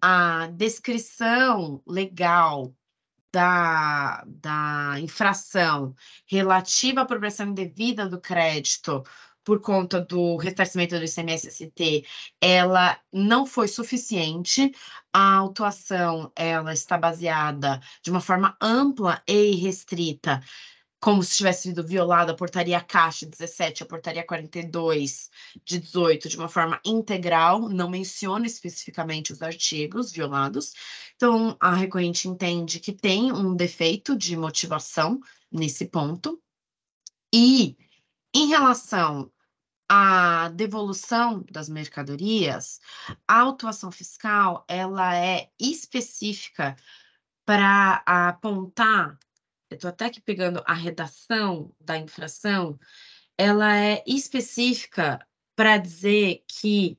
a descrição legal da infração relativa à apropriação indevida do crédito por conta do ressarcimento do ICMS-ST, ela não foi suficiente. A autuação, ela está baseada de uma forma ampla e irrestrita, como se tivesse sido violada a portaria CAT 17, a portaria 42 de 18, de uma forma integral, não menciona especificamente os artigos violados. Então, a recorrente entende que tem um defeito de motivação nesse ponto. E, em relação à devolução das mercadorias, a autuação fiscal, ela é específica para apontar. Eu estou até aqui pegando a redação da infração, ela é específica para dizer que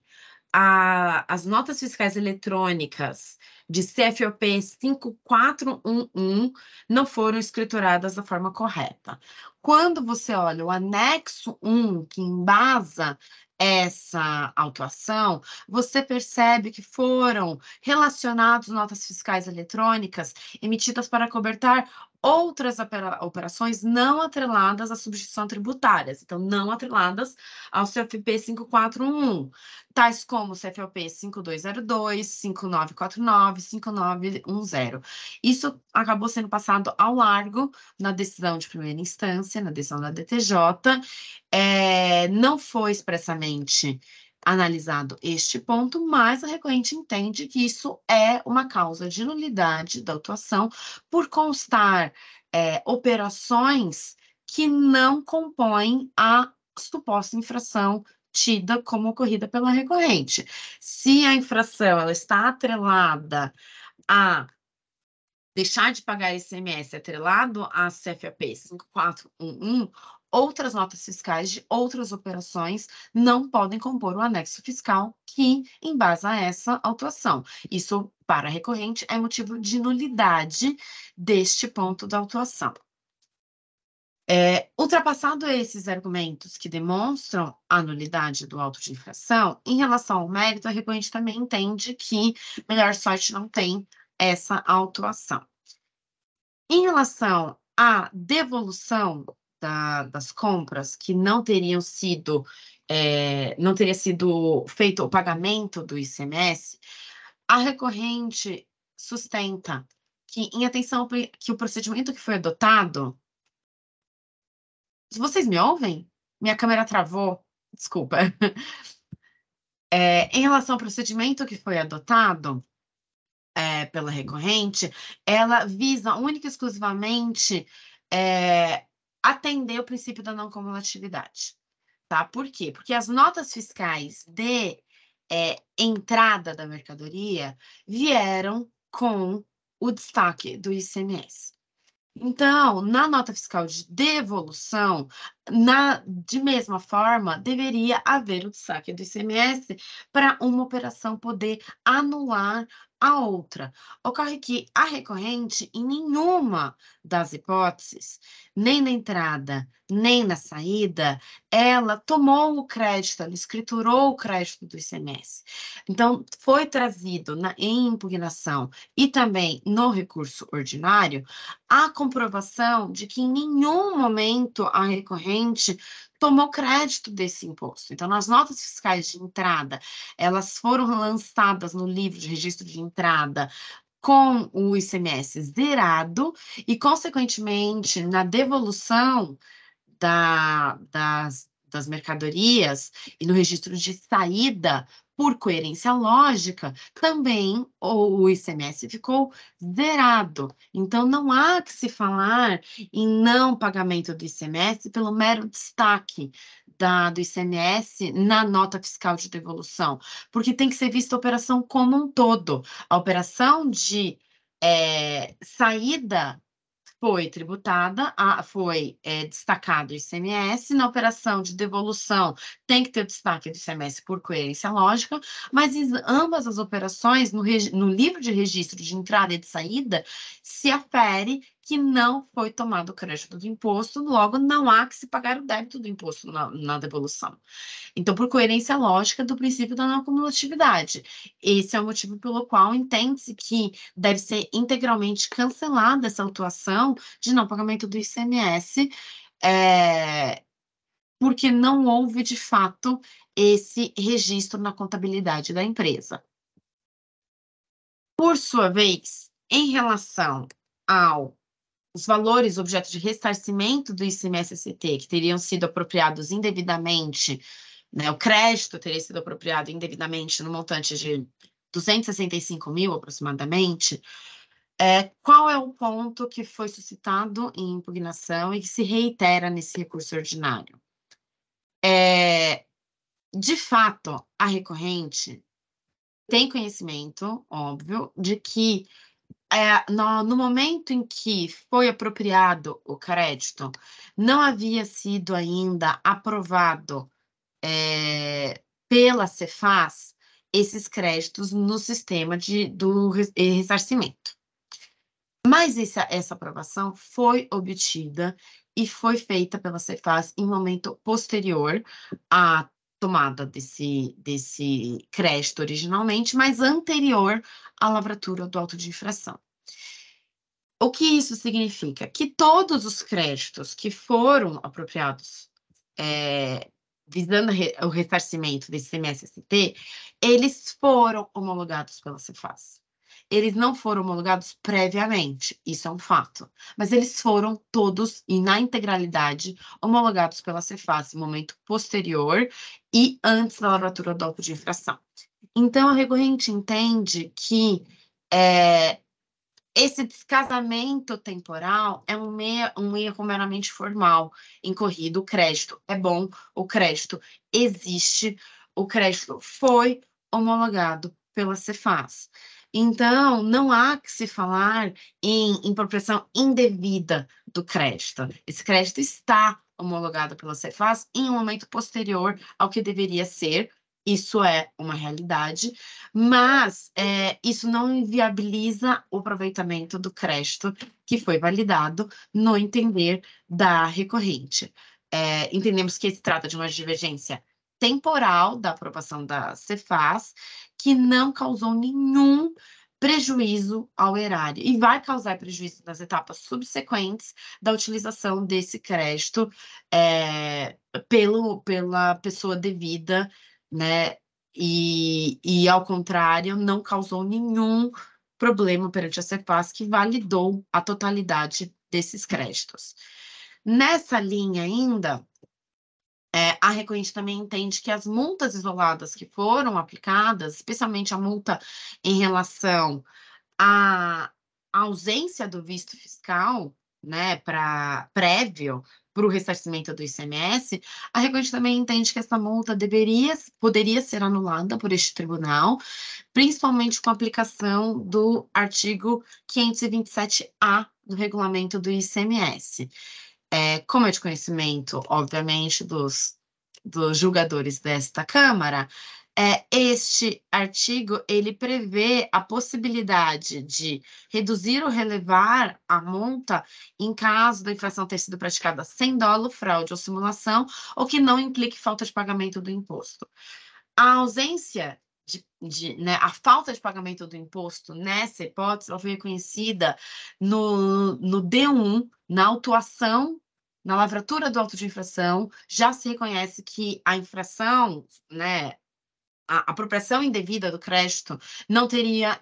as notas fiscais eletrônicas de CFOP 5411 não foram escrituradas da forma correta. Quando você olha o anexo 1, que embasa essa autuação, você percebe que foram relacionados notas fiscais eletrônicas emitidas para cobertar outras operações não atreladas à substituição tributárias, então não atreladas ao CFP 5411, tais como CFOP 5202, 5949, 5910. Isso acabou sendo passado ao largo na decisão de primeira instância, na decisão da DTJ, não foi expressamente analisado este ponto, mas a recorrente entende que isso é uma causa de nulidade da autuação por constar operações que não compõem a suposta infração tida como ocorrida pela recorrente. Se a infração ela está atrelada a deixar de pagar ICMS atrelado à CFAP 5411, outras notas fiscais de outras operações não podem compor o anexo fiscal que embasa essa autuação. Isso, para a recorrente, é motivo de nulidade deste ponto da autuação. Ultrapassado esses argumentos que demonstram a nulidade do auto de infração, em relação ao mérito, a recorrente também entende que melhor sorte não tem essa autuação. Em relação à devolução das compras que não teriam sido não teria sido feito o pagamento do ICMS, a recorrente sustenta que, em atenção que o procedimento que foi adotado... Vocês me ouvem? Minha câmera travou, desculpa. Em relação ao procedimento que foi adotado pela recorrente, ela visa única e exclusivamente atender o princípio da não cumulatividade. Tá? Por quê? Porque as notas fiscais de entrada da mercadoria vieram com o destaque do ICMS. Então, na nota fiscal de devolução, de mesma forma, deveria haver o destaque do ICMS para uma operação poder anular a outra. Ocorre que a recorrente, em nenhuma das hipóteses, nem na entrada, nem na saída, ela tomou o crédito, ela escriturou o crédito do ICMS. Então, foi trazido em impugnação e também no recurso ordinário a comprovação de que em nenhum momento a recorrente tomou crédito desse imposto. Então, nas notas fiscais de entrada, elas foram lançadas no livro de registro de entrada com o ICMS zerado e, consequentemente, na devolução das mercadorias e no registro de saída, por coerência lógica, também o ICMS ficou zerado. Então, não há que se falar em não pagamento do ICMS pelo mero destaque do ICMS na nota fiscal de devolução, porque tem que ser vista a operação como um todo. A operação de saída foi tributada, foi destacado o ICMS, na operação de devolução tem que ter destaque do ICMS por coerência lógica, mas em ambas as operações, no livro de registro de entrada e de saída, se afere que não foi tomado o crédito do imposto, logo não há que se pagar o débito do imposto na devolução. Então, por coerência lógica do princípio da não cumulatividade. Esse é o motivo pelo qual entende-se que deve ser integralmente cancelada essa autuação de não pagamento do ICMS, porque não houve, de fato, esse registro na contabilidade da empresa. Por sua vez, em relação os valores objeto de ressarcimento do ICMS-ST, que teriam sido apropriados indevidamente, né, o crédito teria sido apropriado indevidamente no montante de 265 mil, aproximadamente, qual é o ponto que foi suscitado em impugnação e que se reitera nesse recurso ordinário? De fato, a recorrente tem conhecimento, óbvio, de que no momento em que foi apropriado o crédito, não havia sido ainda aprovado pela Cefaz esses créditos no sistema do ressarcimento. Mas essa aprovação foi obtida e foi feita pela Cefaz em momento posterior à tomada desse crédito originalmente, mas anterior à lavratura do auto de infração. O que isso significa? Que todos os créditos que foram apropriados visando o ressarcimento desse ICMS-ST, eles foram homologados pela Cefaz. Eles não foram homologados previamente, isso é um fato, mas eles foram todos, e na integralidade, homologados pela Cefaz em momento posterior e antes da lavratura do auto de infração. Então, a recorrente entende que esse descasamento temporal é um erro meramente formal, incorrido. O crédito é bom, o crédito existe, o crédito foi homologado pela Cefaz. Então, não há que se falar em impropriação indevida do crédito. Esse crédito está homologado pela Cefaz em um momento posterior ao que deveria ser. Isso é uma realidade, mas isso não inviabiliza o aproveitamento do crédito que foi validado no entender da recorrente. Entendemos que se trata de uma divergência temporal da aprovação da Cefaz, que não causou nenhum prejuízo ao erário e vai causar prejuízo nas etapas subsequentes da utilização desse crédito pela pessoa devida, né? E, ao contrário, não causou nenhum problema perante a Cefaz, que validou a totalidade desses créditos. Nessa linha ainda, a recorrente também entende que as multas isoladas que foram aplicadas, especialmente a multa em relação à ausência do visto fiscal, né, prévio para o ressarcimento do ICMS, a recorrente também entende que essa multa poderia ser anulada por este tribunal, principalmente com a aplicação do artigo 527-A do regulamento do ICMS. Como é de conhecimento, obviamente, dos julgadores desta Câmara, este artigo, ele prevê a possibilidade de reduzir ou relevar a multa em caso da infração ter sido praticada sem dolo, fraude ou simulação, ou que não implique falta de pagamento do imposto. A ausência né, a falta de pagamento do imposto nessa hipótese, ela foi reconhecida no D1, na autuação, na lavratura do auto de infração, já se reconhece que a infração, né, a apropriação indevida do crédito não teria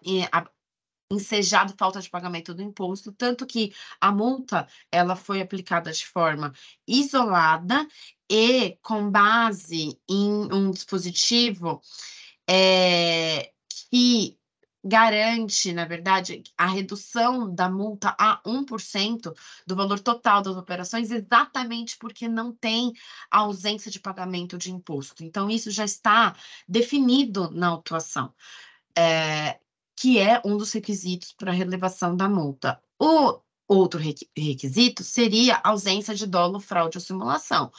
ensejado falta de pagamento do imposto, tanto que a multa ela foi aplicada de forma isolada e com base em um dispositivo que garante, na verdade, a redução da multa a 1% do valor total das operações, exatamente porque não tem ausência de pagamento de imposto. Então, isso já está definido na autuação, que é um dos requisitos para a relevação da multa. O outro requisito seria a ausência de dolo, fraude ou simulação.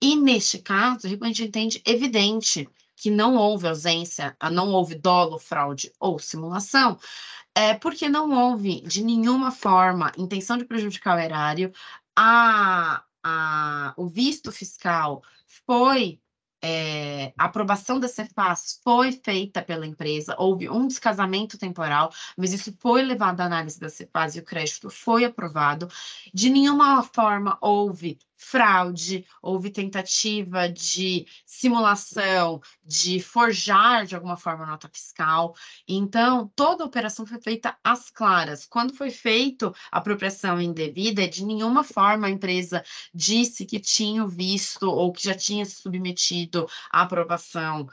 E, neste caso, a gente entende evidente que não houve ausência, não houve dolo, fraude ou simulação, porque não houve, de nenhuma forma, intenção de prejudicar o erário, o visto fiscal foi, a aprovação da Cefaz foi feita pela empresa, houve um descasamento temporal, mas isso foi levado à análise da Cefaz e o crédito foi aprovado. De nenhuma forma houve fraude, houve tentativa de simulação, de forjar de alguma forma a nota fiscal. Então, toda a operação foi feita às claras. Quando foi feita a apropriação indevida, de nenhuma forma a empresa disse que tinha o visto ou que já tinha se submetido à aprovação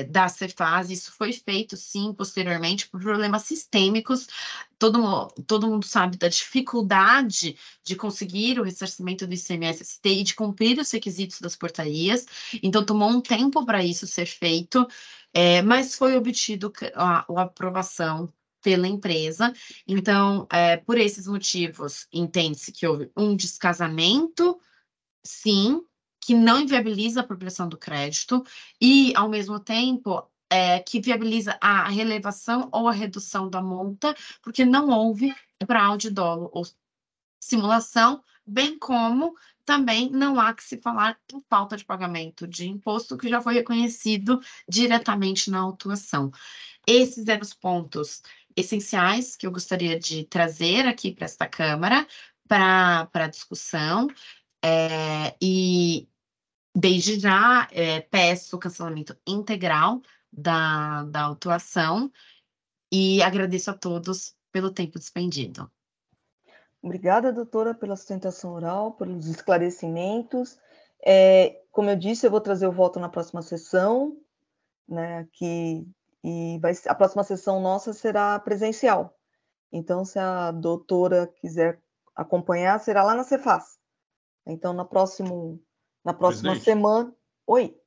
da Cefaz. Isso foi feito, sim, posteriormente, por problemas sistêmicos. Todo mundo sabe da dificuldade de conseguir o ressarcimento do ICMS e de cumprir os requisitos das portarias. Então, tomou um tempo para isso ser feito, mas foi obtido a aprovação pela empresa. Então, por esses motivos, entende-se que houve um descasamento, sim, que não inviabiliza a apropriação do crédito e, ao mesmo tempo, que viabiliza a relevação ou a redução da multa, porque não houve fraude, dolo ou simulação, bem como também não há que se falar em falta de pagamento de imposto, que já foi reconhecido diretamente na autuação. Esses eram os pontos essenciais que eu gostaria de trazer aqui para esta Câmara, para a discussão, e desde já peço o cancelamento integral da autuação e agradeço a todos pelo tempo despendido. Obrigada, doutora, pela sustentação oral, pelos esclarecimentos. Como eu disse, eu vou trazer o voto na próxima sessão, né, a próxima sessão nossa será presencial. Então, se a doutora quiser acompanhar, será lá na Cefaz. Então, na próxima semana... Oi.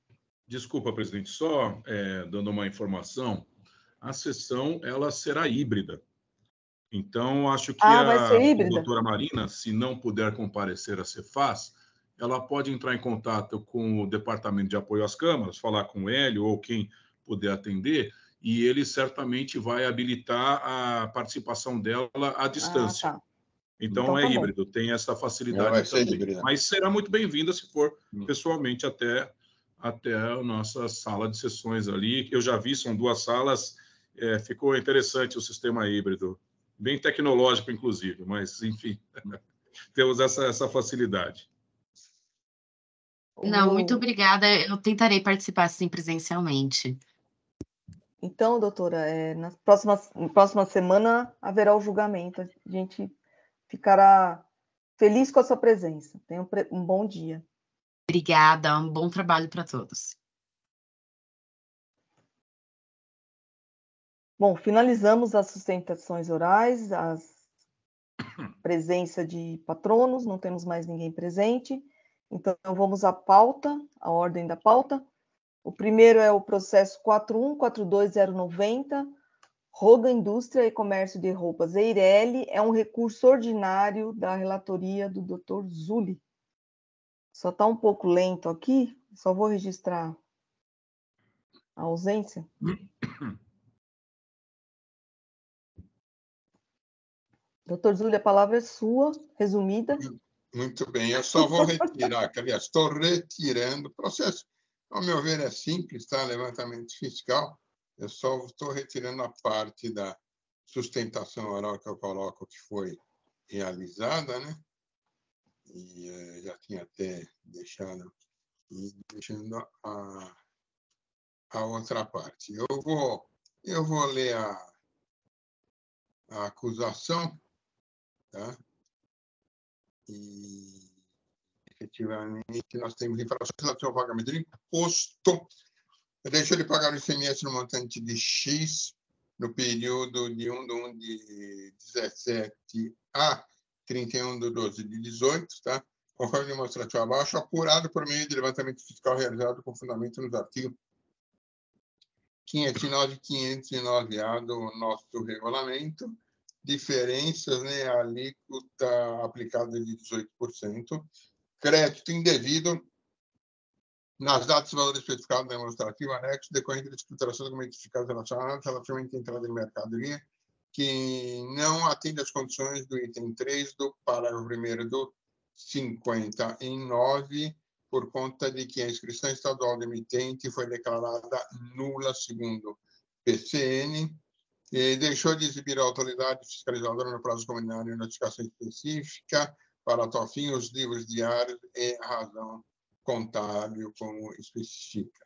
Desculpa, presidente, só dando uma informação, a sessão ela será híbrida. Então, acho que vai ser híbrida? A doutora Marina, se não puder comparecer à Cefaz, ela pode entrar em contato com o Departamento de Apoio às Câmaras, falar com o Hélio ou quem puder atender, e ele certamente vai habilitar a participação dela à distância. Tá. Então tá híbrido, tem essa facilidade também. Mas será muito bem-vinda se for pessoalmente até a nossa sala de sessões ali. Eu já vi, são 2 salas ficou interessante o sistema híbrido, bem tecnológico, inclusive, mas, enfim, temos essa facilidade. Não, muito obrigada. Eu tentarei participar, sim, presencialmente. Então, doutora, na próxima semana haverá o julgamento. A gente ficará feliz com a sua presença. Tenha um bom dia. Obrigada, um bom trabalho para todos. Bom, finalizamos as sustentações orais, a presença de patronos, não temos mais ninguém presente. Então, vamos à pauta, a ordem da pauta. O primeiro é o processo 4142090, Roga Indústria e Comércio de Roupas Eireli, é um recurso ordinário da relatoria do Dr. Zulli. Só está um pouco lento aqui, só vou registrar a ausência. Dr. Zulli, a palavra é sua, resumida. Muito bem, eu só vou retirar, aliás, estou retirando o processo. Ao meu ver, é simples, tá? Levantamento fiscal. Eu só estou retirando a parte da sustentação oral que eu coloco que foi realizada, né? E já tinha até deixando a outra parte. Eu vou ler a acusação, tá? E, efetivamente, nós temos infrações relativas ao pagamento de imposto. Deixou de pagar o ICMS no montante de X no período de 1 de 17 a 31 de 12 de 18, tá? Conforme demonstrativo abaixo, apurado por meio de levantamento fiscal realizado com fundamento nos artigos 509 e 509A do nosso regulamento, diferenças, né, a alíquota aplicada de 18%, crédito indevido nas datas e valores especificados no demonstrativo anexo, decorrente da escrituração de documentos fiscais relacionados relativamente à entrada em mercadoria, que não atende às condições do item 3 do parágrafo 1º do 59, por conta de que a inscrição estadual do emitente foi declarada nula segundo PCN, e deixou de exibir a autoridade fiscalizadora no prazo combinado em notificação específica para tal fim os livros diários e a razão contábil, como especifica.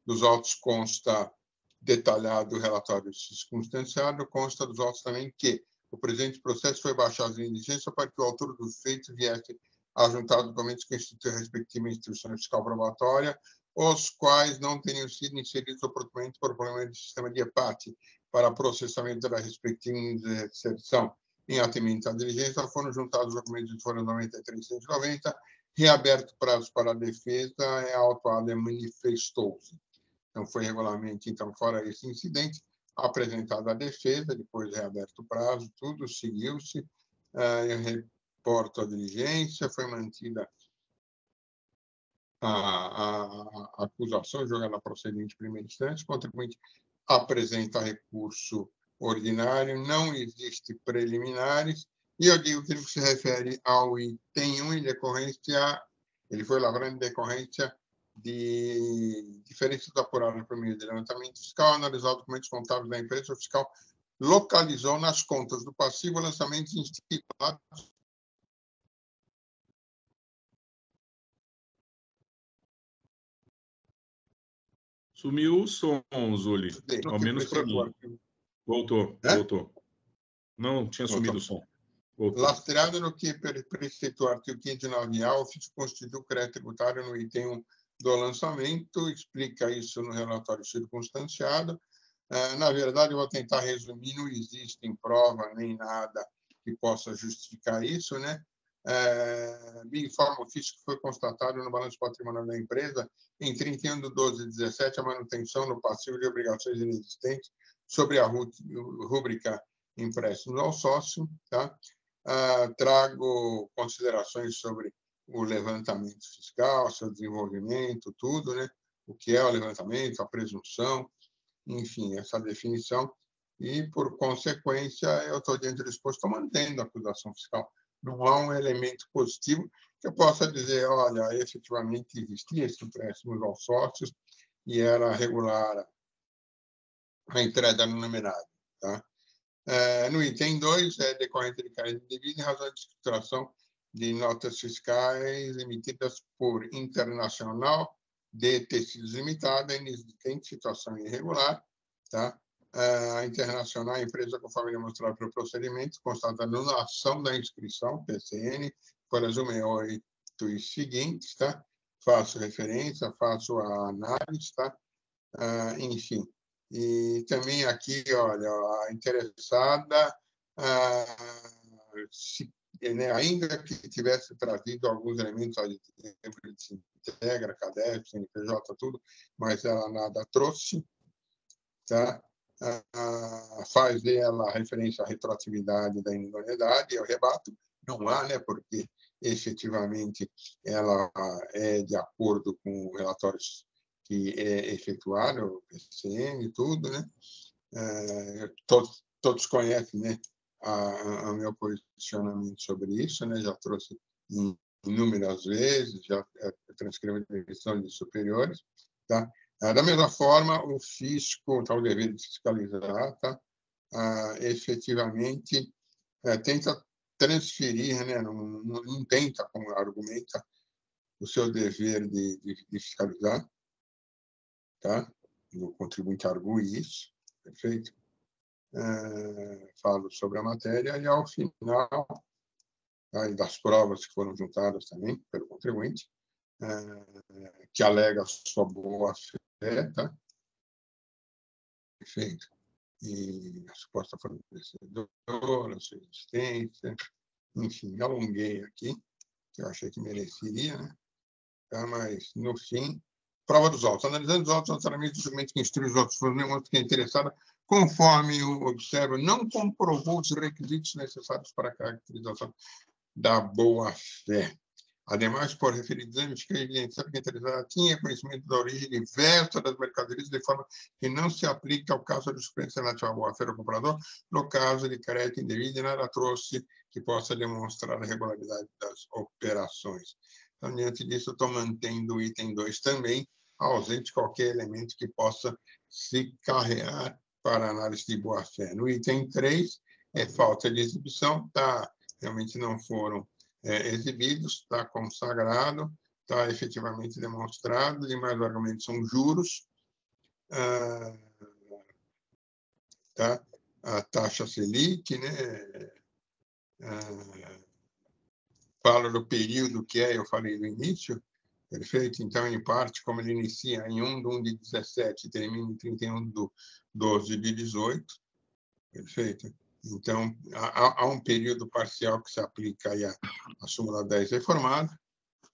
Dos autos consta detalhado o relatório circunstanciado, consta dos autos também que o presente processo foi baixado em diligência para que o autor dos feitos viesse a juntar documentos que instituem a respectiva instrução fiscal probatória, os quais não teriam sido inseridos oportunamente por problema de sistema de EPAT para processamento da respectiva inserção em atendimento à diligência, foram juntados os documentos de folha 9390, reaberto prazo para a defesa, a autuada manifestou-se. Então, foi regularmente, então, fora esse incidente, apresentada a defesa, depois reaberto o prazo, tudo seguiu-se, eu reporto a diligência, foi mantida a acusação jogada procedente em primeira instância, o contribuinte apresenta recurso ordinário, não existe preliminares, e eu digo que ele se refere ao item 1 em decorrência, ele foi lavrado em decorrência de diferenças apuradas por meio de levantamento fiscal, analisado documentos contábeis da empresa, o fiscal localizou nas contas do passivo lançamentos instituídos. Sumiu o som, Zulli, ao menos para mim. Voltou. Não tinha sumido o som. Voltou. Lastreado no que preceitou o artigo 509A, o ofício constituiu o crédito tributário no item 1 do lançamento, explica isso no relatório circunstanciado. Na verdade, eu vou tentar resumir, não existe prova nem nada que possa justificar isso, né? Me informa o ofício que foi constatado no balanço patrimonial da empresa, em 31 de 12 de 17, a manutenção no passivo de obrigações inexistentes sobre a rúbrica empréstimos ao sócio, tá? Trago considerações sobre o levantamento fiscal, seu desenvolvimento, tudo, né? O que é o levantamento, a presunção, enfim, essa definição. E, por consequência, eu estou dentro do exposto, estou mantendo a acusação fiscal. Não há um elemento positivo que eu possa dizer, olha, efetivamente existia esse empréstimo aos sócios e era regular a entrada no numerário. Tá? No item 2, é decorrente de carência indevida em razão de subtração de notas fiscais emitidas por Internacional de Tecidos Limitada em situação irregular. Tá? A Internacional, a empresa conforme demonstrado pelo procedimento, constata a anulação da inscrição, PCN, folhas 168 e seguintes, tá? Faço referência, faço a análise, tá? Enfim. E também aqui, olha, a interessada, ainda que tivesse trazido alguns elementos de Integra, CADEF, CNPJ, tudo, mas ela nada trouxe, tá? Faz ela referência à retroatividade da idoneidade, eu rebato, não há, né, porque efetivamente ela é de acordo com relatórios que é efetuado, o PCN e tudo, né? Todos conhecem, né, o meu posicionamento sobre isso, né? Já trouxe inúmeras vezes, já transcrevo a direção de superiores, tá? Da mesma forma, o fisco, tá, o dever de fiscalizar, tá? Efetivamente tenta transferir, né? Não tenta, como argumenta, o seu dever de fiscalizar, tá? O contribuinte argue isso, perfeito? Falo sobre a matéria e, ao final, e das provas que foram juntadas também pelo contribuinte, que alega sua boa-fé, tá? Perfeito? E a suposta fornecedora, sua existência, enfim, alonguei aqui, que eu achei que mereceria, né? Tá? Mas, no fim, prova dos autos. Analisando os autos, necessariamente o documento que instrui os autos foram nenhum outro que é interessada, conforme o observo, não comprovou os requisitos necessários para a caracterização da boa-fé. Ademais, por referido exame, fica evidenciado que a interessada tinha conhecimento da origem diversa das mercadorias, de forma que não se aplica ao caso de suspensão relativa à boa-fé do comprador, no caso de crédito indevido, e nada trouxe que possa demonstrar a regularidade das operações. Então, diante disso, eu estou mantendo o item 2 também, ausente qualquer elemento que possa se carregar para análise de boa-fé. No item 3, é falta de exibição, tá? Realmente não foram exibidos, está consagrado, está efetivamente demonstrado, e mais argumentos são juros, tá? A taxa Selic, né? Falo do período que eu falei no início, perfeito? Então, em parte, como ele inicia em 1 de 17 e termina em 31 de 12 de 18, perfeito? Então, há um período parcial que se aplica aí a súmula 10 reformada.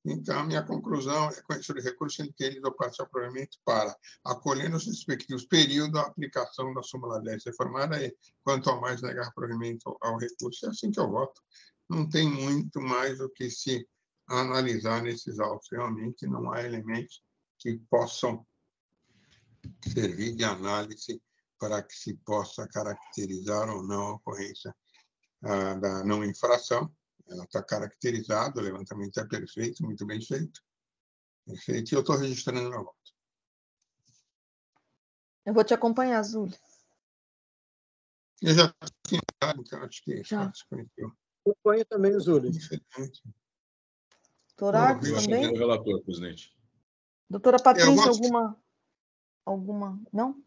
Então, a minha conclusão é conhecer o recurso inquirido ao parcial provimento para, acolhendo os respectivos períodos, a aplicação da súmula 10 reformada e, quanto ao mais, negar provimento ao recurso. É assim que eu voto. Não tem muito mais o que se analisar nesses autos. Realmente, não há elementos que possam servir de análise para que se possa caracterizar ou não a ocorrência da não infração. Ela está caracterizada, o levantamento é perfeito, muito bem feito. Perfeito, e eu estou registrando meu voto. Eu vou te acompanhar, Zúlio. Eu já tinha dado, então acho que já se conheceu. Acompanho também, Zúlio. Infelizmente. Doutor Artes também? O relator, presidente. Doutora Patrícia, alguma? Não?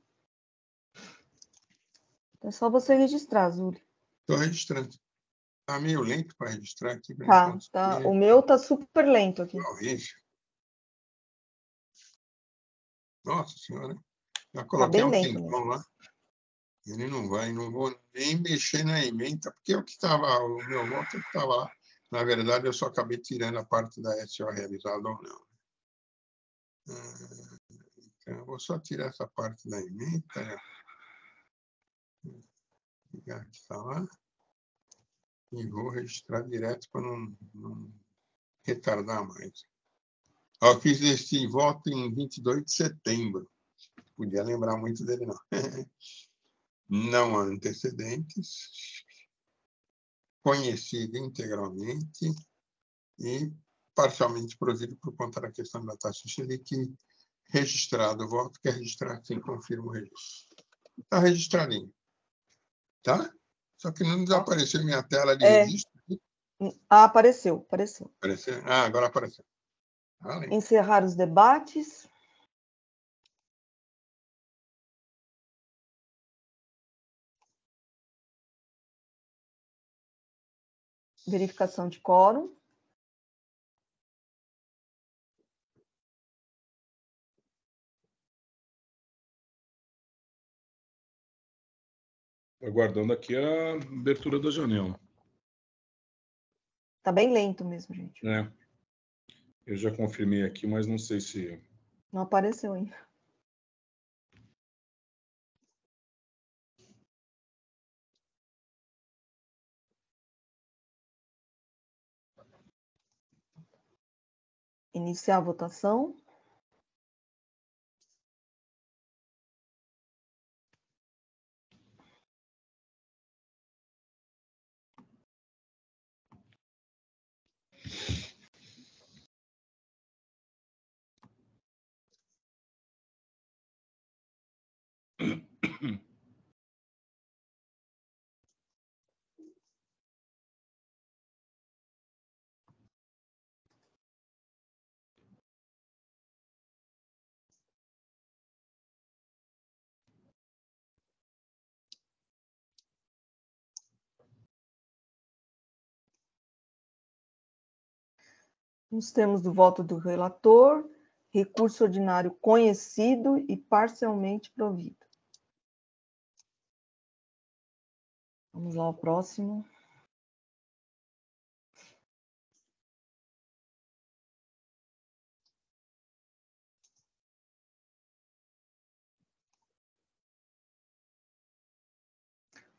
É só você registrar, Zúlio. Estou registrando. Está meio lento para registrar aqui. Tá. O meu está super lento aqui. Horrível. Nossa Senhora. Já Tá coloquei bem um lento tempão lá. Ele não vou nem mexer na ementa, porque o meu voto estava lá. Na verdade, eu só acabei tirando a parte da SO realizada ou não. Então, eu vou só tirar essa parte da ementa. Ligar aqui, tá lá. E vou registrar direto para não retardar mais. Eu fiz esse voto em 22 de setembro. Podia lembrar muito dele, não. Não há antecedentes. Conhecido integralmente e parcialmente provido por conta da questão da taxa Selic. Registrado o voto, quer registrar, sim, confirma o registro. está registradinho. Tá? Só que não desapareceu minha tela de registro. Apareceu. Apareceu? Agora apareceu. Encerrar os debates. Verificação de quórum. Aguardando aqui a abertura da janela. Tá bem lento mesmo, gente. Eu já confirmei aqui, mas não sei se... Não apareceu ainda. Iniciar a votação. Nos termos do voto do relator, recurso ordinário conhecido e parcialmente provido. Vamos lá ao próximo.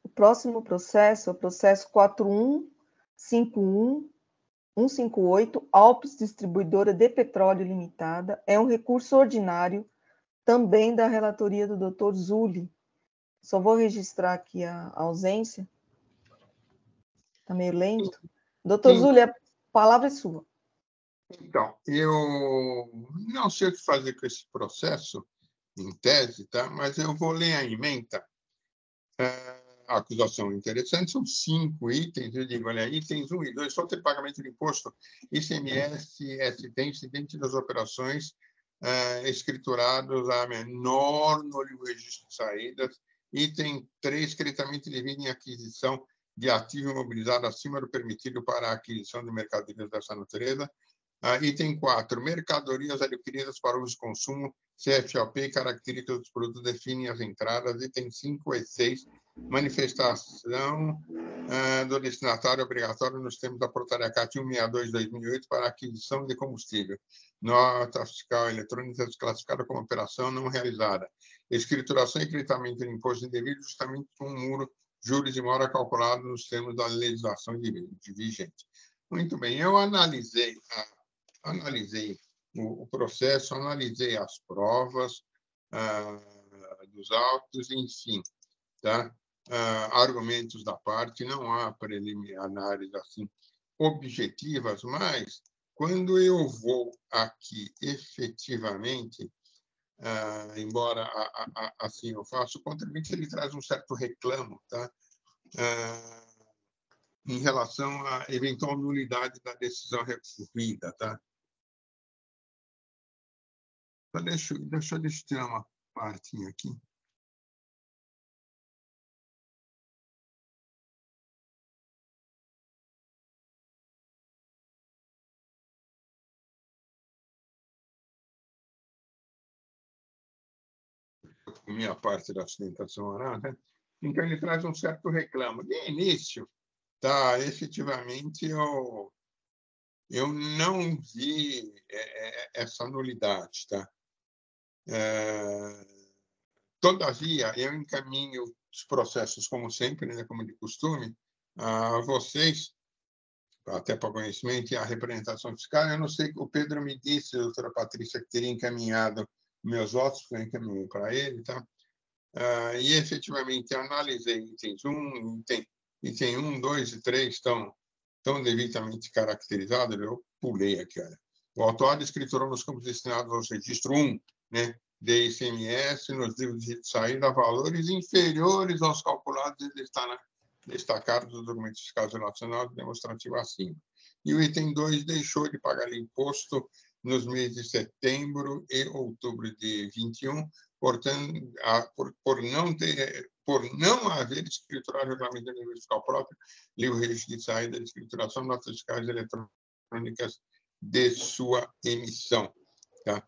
O próximo processo é o processo 4151158, Alpes Distribuidora de Petróleo Limitada. É um recurso ordinário, também da relatoria do Dr. Zulli. Só vou registrar aqui a ausência. Está meio lento. Doutor Zulli, a palavra é sua. Então, eu não sei o que fazer com esse processo, em tese, tá? Mas eu vou ler a ementa. A acusação interessante, são 5 itens, eu digo, olha, itens 1 e 2, só ter pagamento de imposto, ICMS, ST, incidente das operações escriturados a menor no registro de saídas, item 3, creditamento devido em aquisição de ativo imobilizado acima do permitido para a aquisição de mercadorias dessa natureza, item 4, mercadorias adquiridas para uso e consumo, CFOP, características dos produtos definem as entradas, item 5 e 6, manifestação do destinatário obrigatório nos termos da portaria CAT 162/2008 para aquisição de combustível. Nota fiscal eletrônica desclassificada como operação não realizada. Escrituração e creditamento de imposto indevido justamente com juros de mora calculado nos termos da legislação vigente. Muito bem, eu analisei o processo, analisei as provas dos autos, enfim, tá? Argumentos da parte, não há preliminares assim objetivas, mas quando eu vou aqui efetivamente, embora assim eu faço, o contribuinte ele traz um certo reclamo, tá? Em relação à eventual nulidade da decisão recorrida, tá? Deixa eu tirar uma partinha aqui. Minha parte da sustentação oral, né? Então, ele traz um certo reclamo. De início, tá, efetivamente, eu não vi essa nulidade. Tá? Todavia, eu encaminho os processos, como sempre, né, como de costume, a vocês, até para conhecimento e a representação fiscal. Eu não sei, o Pedro me disse, a doutora Patrícia, que teria encaminhado meus votos, que eu encaminhei para ele, tá? E efetivamente analisei itens 1, item 1, 2 e 3 estão devidamente caracterizados. Eu pulei aqui, olha. O autuado escriturou nos campos destinados ao registro 1, né, de ICMS nos livros de saída a valores inferiores aos calculados e destacados nos documentos fiscais relacionados demonstrativo acima. E o item 2 deixou de pagar imposto nos meses de setembro e outubro de 21, portanto, por não haver escriturado regulamento de nível fiscal próprio, livro registro de saída de escrituração, notas fiscais eletrônicas de sua emissão. Tá?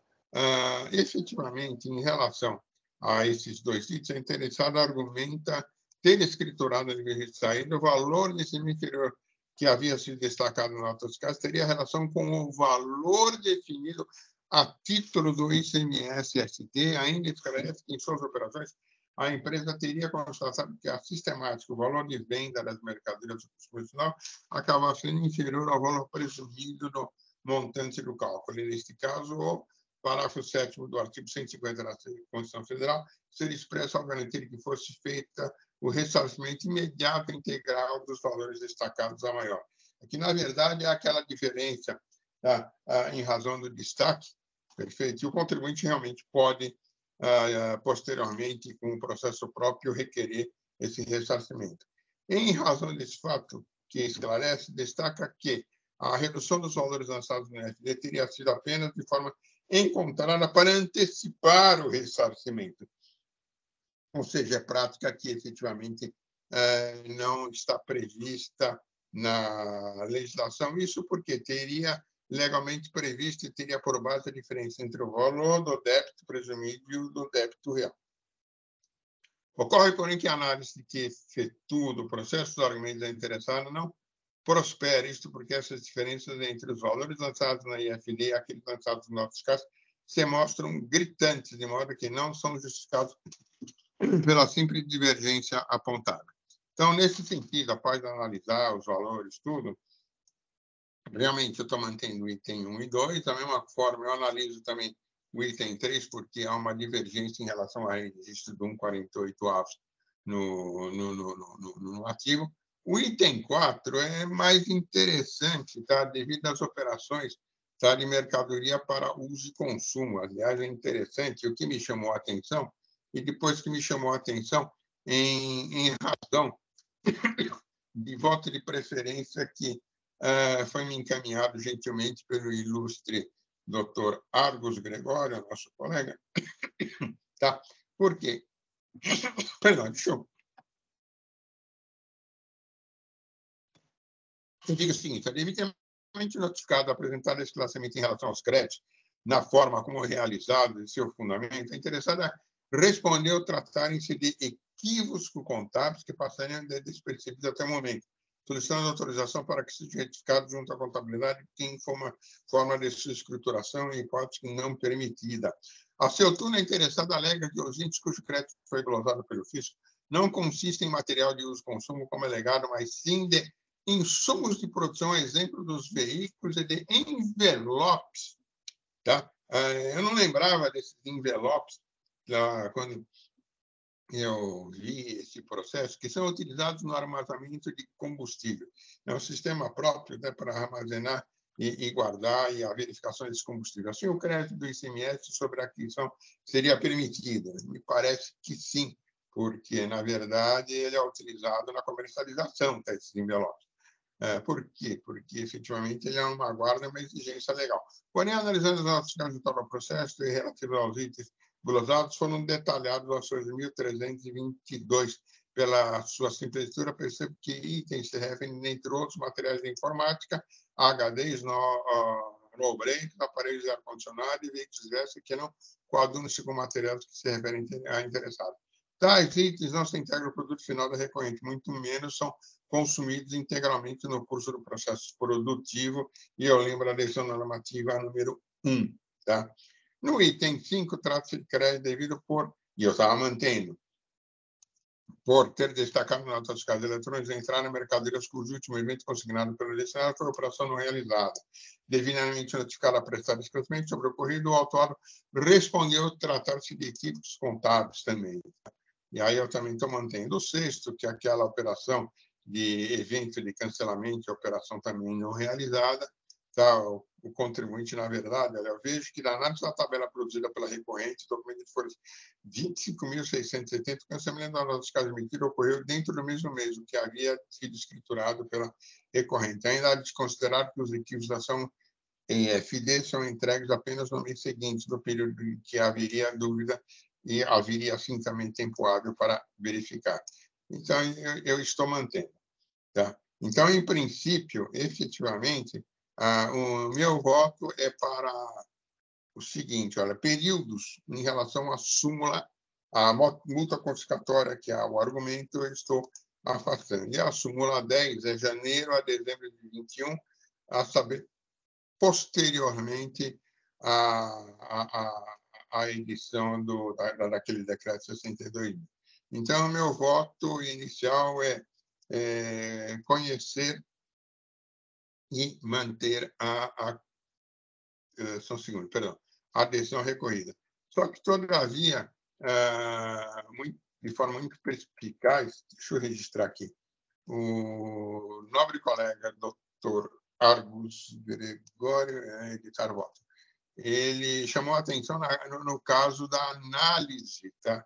Efetivamente, em relação a esses dois itens, a interessada argumenta ter escriturado no livro de saída o valor desse inferior que havia sido destacado nas notas fiscais teria relação com o valor definido a título do ICMS-ST, ainda esclarece que em suas operações a empresa teria constatado que a sistemática, o valor de venda das mercadorias do custo profissional acaba sendo inferior ao valor presumido no montante do cálculo. E, neste caso, o parágrafo 7º do artigo 150 da Constituição Federal seria expresso ao garantir que fosse feita o ressarcimento imediato e integral dos valores destacados a maior. Aqui, na verdade, é aquela diferença, tá? Em razão do destaque, perfeito, e o contribuinte realmente pode, posteriormente, com o processo próprio, requerer esse ressarcimento. Em razão desse fato que esclarece, destaca que a redução dos valores lançados no FD teria sido apenas de forma encontrada para antecipar o ressarcimento. Ou seja, é prática que efetivamente não está prevista na legislação. Isso porque teria legalmente previsto e teria por base a diferença entre o valor do débito presumido e o do débito real. Ocorre, porém, que a análise que efetua do processo dos argumentos da interessada não prospera, isto porque essas diferenças entre os valores lançados na IFD e aqueles lançados nos notas fiscais se mostram gritantes, de modo que não são justificados pela simples divergência apontada. Então, nesse sentido, após analisar os valores, tudo, realmente eu estou mantendo o item 1 e 2, da mesma forma eu analiso também o item 3, porque há uma divergência em relação ao registro do 1,48 no ativo. O item 4 é mais interessante, tá? Devido às operações, tá? De mercadoria para uso e consumo. Aliás, é interessante, o que me chamou a atenção, e depois que me chamou a atenção, em razão de voto de preferência que foi me encaminhado gentilmente pelo ilustre Dr. Argos Gregório, nosso colega, tá? Por quê? Perdão, deixa eu... Eu digo o seguinte, a devidamente notificado apresentar esclarecimento em relação aos créditos, na forma como realizado e seu fundamento, a interessada respondeu tratarem-se de equívocos contábeis que passariam despercebidos até o momento, solicitando autorização para que seja retificado junto à contabilidade em forma de sua escrituração em hipótese não permitida. A seu turno, a interessada alega que os índices cujo crédito foi glosado pelo fisco não consistem em material de uso e consumo como alegado, mas sim de insumos de produção, exemplo dos veículos e de envelopes. Tá? Eu não lembrava desses envelopes quando eu vi esse processo, que são utilizados no armazenamento de combustível. É um sistema próprio, né, para armazenar e guardar e a verificação desse combustível. Assim, o crédito do ICMS sobre a aquisição seria permitido? Me parece que sim, porque, na verdade, ele é utilizado na comercialização desses envelopes. Por quê? Porque, efetivamente, ele é uma guarda, uma exigência legal. Porém, analisando as notas fiscais do tal processo e relativos aos itens glosados, foram detalhados aos seus 1.322. Pela sua simples leitura, percebo que itens se referem, entre outros, materiais de informática, HDs, no-break, aparelhos de ar-condicionado e veículos diversos que não coadunam-se com materiais que se referem a interessados. Tais itens não se integram ao produto final do recorrente, muito menos são consumidos integralmente no curso do processo produtivo, e eu lembro a decisão normativa número 1. Tá? No item 5, trata-se de crédito devido por, e eu estava mantendo, por ter destacado nas notas fiscais eletrônicas entrar na mercadorias cujo último evento consignado pelo destinatário foi operação não realizada. Devidamente notificado a prestar esclarecimento sobre o ocorrido, o autor respondeu tratar-se de equívocos contábeis também. E aí eu também estou mantendo o 6º, que é aquela operação de evento de cancelamento, operação também não realizada, tá? O contribuinte, na verdade, eu vejo que na análise da tabela produzida pela recorrente, o documento de folhas 25.670, o cancelamento da nota fiscal emitida ocorreu dentro do mesmo mês, o que havia sido escriturado pela recorrente. Ainda há de desconsiderar que os equívocos da ação em FD são entregues apenas no mês seguinte do período em que haveria dúvida e haveria, assim, também tempo hábil para verificar. Então, eu estou mantendo. Tá? Então, em princípio, efetivamente, o meu voto é para o seguinte, olha, períodos em relação à súmula, a multa confiscatória, que é o argumento, eu estou afastando. E a súmula 10 é janeiro a dezembro de 21, a saber, posteriormente à edição daquele decreto 62. Então, o meu voto inicial é conhecer e manter a decisão recorrida. Só que, todavia, de forma muito perspicaz, deixa eu registrar aqui, o nobre colega doutor Argus Gregório editar voto. Ele chamou a atenção no caso da análise, tá?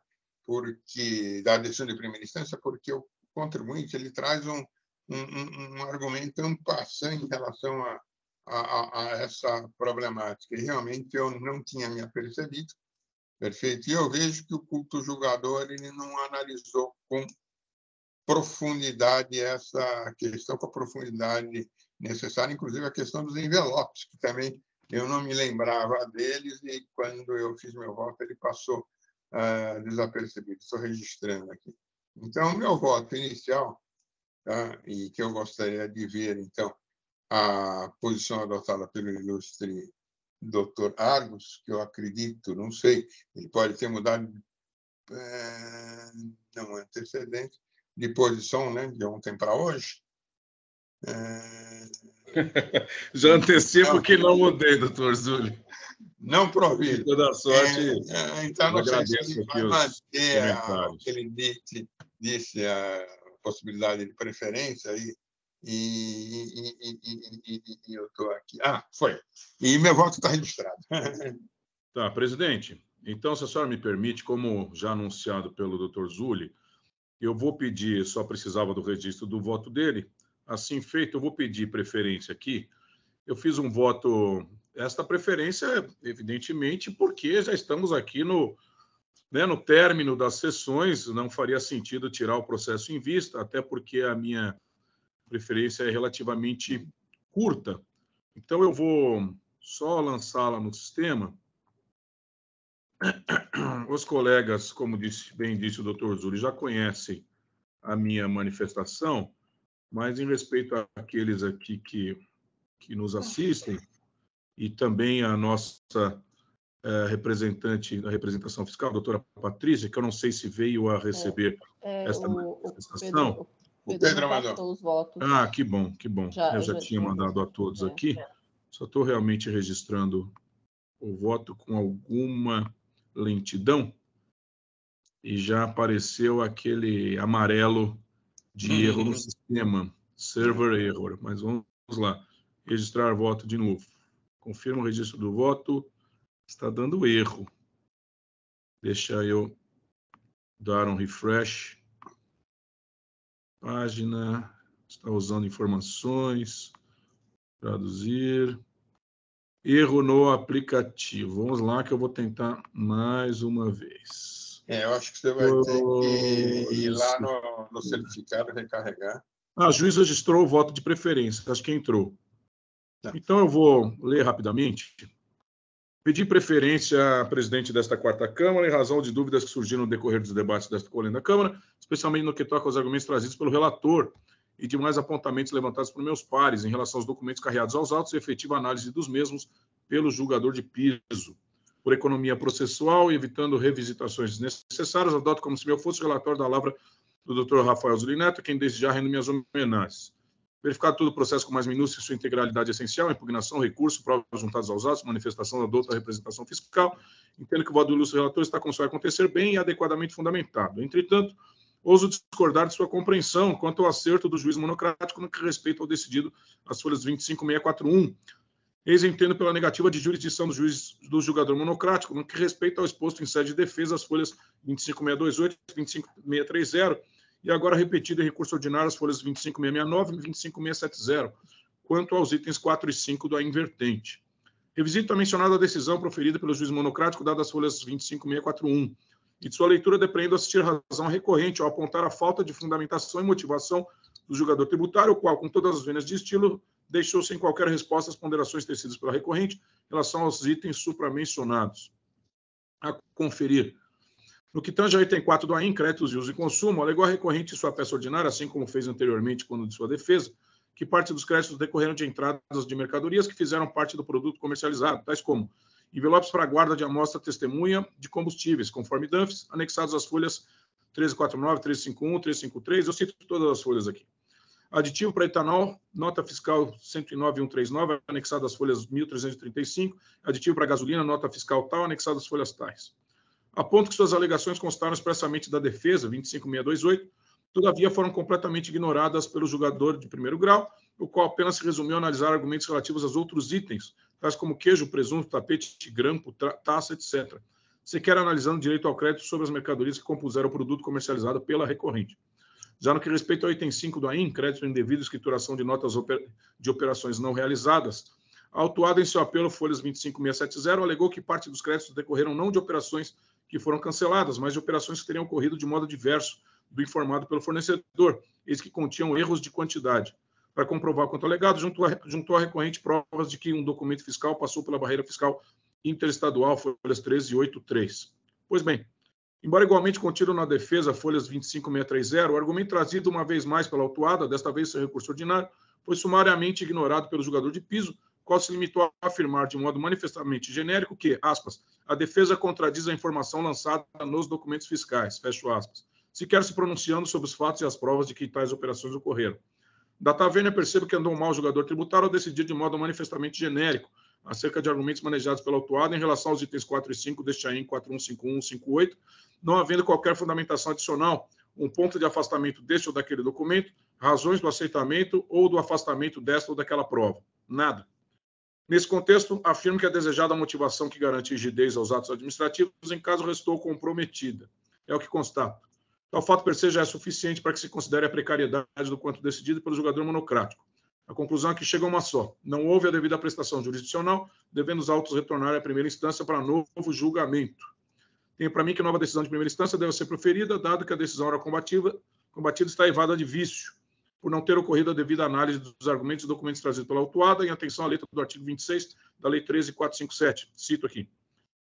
Da decisão de primeira instância, porque o contribuinte ele traz um argumento en passant em relação a essa problemática. E realmente eu não tinha me apercebido, perfeito? E eu vejo que o culto julgador ele não analisou com profundidade essa questão, com a profundidade necessária, inclusive a questão dos envelopes, que também eu não me lembrava deles, e quando eu fiz meu voto, ele passou desapercebido. Estou registrando aqui. Então, meu voto inicial, tá? E que eu gostaria de ver, então, a posição adotada pelo ilustre doutor Argus, que eu acredito, não sei, ele pode ter mudado não antecedente, de posição, né, de ontem para hoje. Já antecipo que não mudei, doutor Zúlio. Não provi. Toda sorte. Então, não sei se ele vai manter o que ele disse, a possibilidade de preferência, e eu estou aqui. Foi. E meu voto está registrado. Tá, presidente. Então, se a senhora me permite, como já anunciado pelo doutor Zúlio, eu vou pedir, só precisava do registro do voto dele. Assim feito, eu vou pedir preferência aqui. Eu fiz um voto, esta preferência, evidentemente, porque já estamos aqui no término das sessões, não faria sentido tirar o processo em vista, até porque a minha preferência é relativamente curta. Então, eu vou só lançá-la no sistema. Os colegas, como bem disse o doutor Zúlio, já conhecem a minha manifestação, mas em respeito àqueles aqui que nos assistem, e também a nossa representante da representação fiscal, a doutora Patrícia, que eu não sei se veio a receber esta manifestação. O Pedro mandou os votos. Que bom, que bom. Eu já tinha mandado a todos aqui. Só estou realmente registrando o voto com alguma lentidão e já apareceu aquele amarelo de erro no sistema, server error. Mas vamos lá, registrar voto de novo. Confirma o registro do voto, está dando erro. Deixa eu dar um refresh. Página, está usando informações, traduzir. Erro no aplicativo. Vamos lá que eu vou tentar mais uma vez. Eu acho que você vai ter que ir lá no certificado recarregar. O juiz registrou o voto de preferência, acho que entrou. Então, eu vou ler rapidamente. Pedi preferência à presidente desta quarta Câmara em razão de dúvidas que surgiram no decorrer dos debates desta coluna da Câmara, especialmente no que toca aos argumentos trazidos pelo relator e demais apontamentos levantados por meus pares em relação aos documentos carreados aos autos e efetiva análise dos mesmos pelo julgador de piso. Por economia processual e evitando revisitações desnecessárias, adoto como se eu fosse o relator da lavra do Dr. Rafael Zúlio Neto, quem desde já rendo minhas homenagens. Verificado todo o processo com mais minúcia e sua integralidade essencial, impugnação, recurso, provas juntadas aos autos, manifestação da outra representação fiscal, entendo que o voto do ilustre relator está como se vai acontecer bem e adequadamente fundamentado. Entretanto, ouso discordar de sua compreensão quanto ao acerto do juiz monocrático no que respeita ao decidido às folhas 25.641, Eis entendo pela negativa de jurisdição do julgador monocrático, no que respeita ao exposto em sede de defesa, as folhas 25628 e 25630, e agora repetido em recurso ordinário as folhas 25669 e 25670, quanto aos itens 4 e 5 do invertente. Revisito a mencionada decisão proferida pelo juiz monocrático, dada as folhas 25641, e de sua leitura depreendo assistir razão recorrente ao apontar a falta de fundamentação e motivação do julgador tributário, o qual, com todas as vênias de estilo, deixou sem qualquer resposta às ponderações tecidas pela recorrente em relação aos itens supramencionados. A conferir. No que tange ao item 4 do AIN, créditos de uso e consumo, alegou a recorrente em sua peça ordinária, assim como fez anteriormente quando de sua defesa, que parte dos créditos decorreram de entradas de mercadorias que fizeram parte do produto comercializado, tais como envelopes para guarda de amostra testemunha de combustíveis, conforme DANFs, anexados às folhas 1349, 1351, 1353, eu cito todas as folhas aqui. Aditivo para etanol, nota fiscal 109.139, anexado às folhas 1.335. Aditivo para gasolina, nota fiscal tal, anexado às folhas tais. Aponto que suas alegações constaram expressamente da defesa, 25628, todavia foram completamente ignoradas pelo julgador de primeiro grau, o qual apenas se resumiu a analisar argumentos relativos aos outros itens, tais como queijo, presunto, tapete, grampo, taça, etc., sequer analisando direito ao crédito sobre as mercadorias que compuseram o produto comercializado pela recorrente. Já no que respeita ao item 5 do AIN, crédito indevido, escrituração de notas de operações não realizadas, a autuada em seu apelo, folhas 25670, alegou que parte dos créditos decorreram não de operações que foram canceladas, mas de operações que teriam ocorrido de modo diverso do informado pelo fornecedor, eis que continham erros de quantidade. Para comprovar quanto alegado, juntou à recorrente provas de que um documento fiscal passou pela barreira fiscal interestadual, folhas 13 e 83. Pois bem, embora igualmente contido na defesa, folhas 25630, o argumento trazido uma vez mais pela autuada, desta vez sem recurso ordinário, foi sumariamente ignorado pelo julgador de piso, qual se limitou a afirmar de modo manifestamente genérico que, aspas, a defesa contradiz a informação lançada nos documentos fiscais, fecho aspas, sequer se pronunciando sobre os fatos e as provas de que tais operações ocorreram. Data vênia, percebo que andou mal o julgador tributário ao decidir de modo manifestamente genérico acerca de argumentos manejados pela autuada em relação aos itens 4 e 5 deste AIN 415158, não havendo qualquer fundamentação adicional, um ponto de afastamento deste ou daquele documento, razões do aceitamento ou do afastamento desta ou daquela prova. Nada. Nesse contexto, afirmo que a desejada motivação que garante rigidez aos atos administrativos, em caso restou comprometida. É o que constato. Tal fato per se já é suficiente para que se considere a precariedade do quanto decidido pelo julgador monocrático. A conclusão é que chega uma só. Não houve a devida prestação jurisdicional, devendo os autos retornar à primeira instância para novo julgamento. Tenho para mim que nova decisão de primeira instância deve ser proferida, dado que a decisão ora combatida está evada de vício, por não ter ocorrido a devida análise dos argumentos e documentos trazidos pela autuada, em atenção à letra do artigo 26 da Lei 13.457. Cito aqui.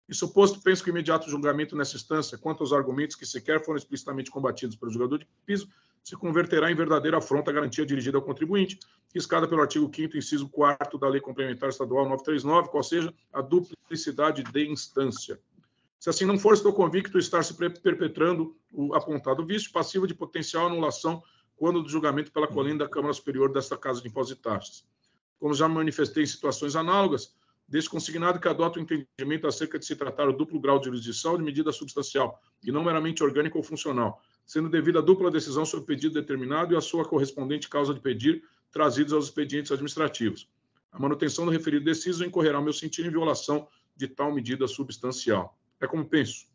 Isso posto, penso que o imediato julgamento nessa instância, quanto aos argumentos que sequer foram explicitamente combatidos pelo julgador de piso, se converterá em verdadeira afronta à garantia dirigida ao contribuinte, riscada pelo artigo 5º, inciso 4º da Lei Complementar Estadual 939, qual seja a duplicidade de instância. Se assim não for, estou convicto de estar se perpetrando o apontado vício passivo de potencial anulação quando do julgamento pela colina da Câmara Superior desta Casa de Impostos e Taxas. Como já manifestei em situações análogas, deixo consignado que adoto o entendimento acerca de se tratar o duplo grau de jurisdição de medida substancial, e não meramente orgânica ou funcional, sendo devida a dupla decisão sobre pedido determinado e a sua correspondente causa de pedir, trazidos aos expedientes administrativos. A manutenção do referido deciso incorrerá, ao meu sentir, em violação de tal medida substancial. É como penso.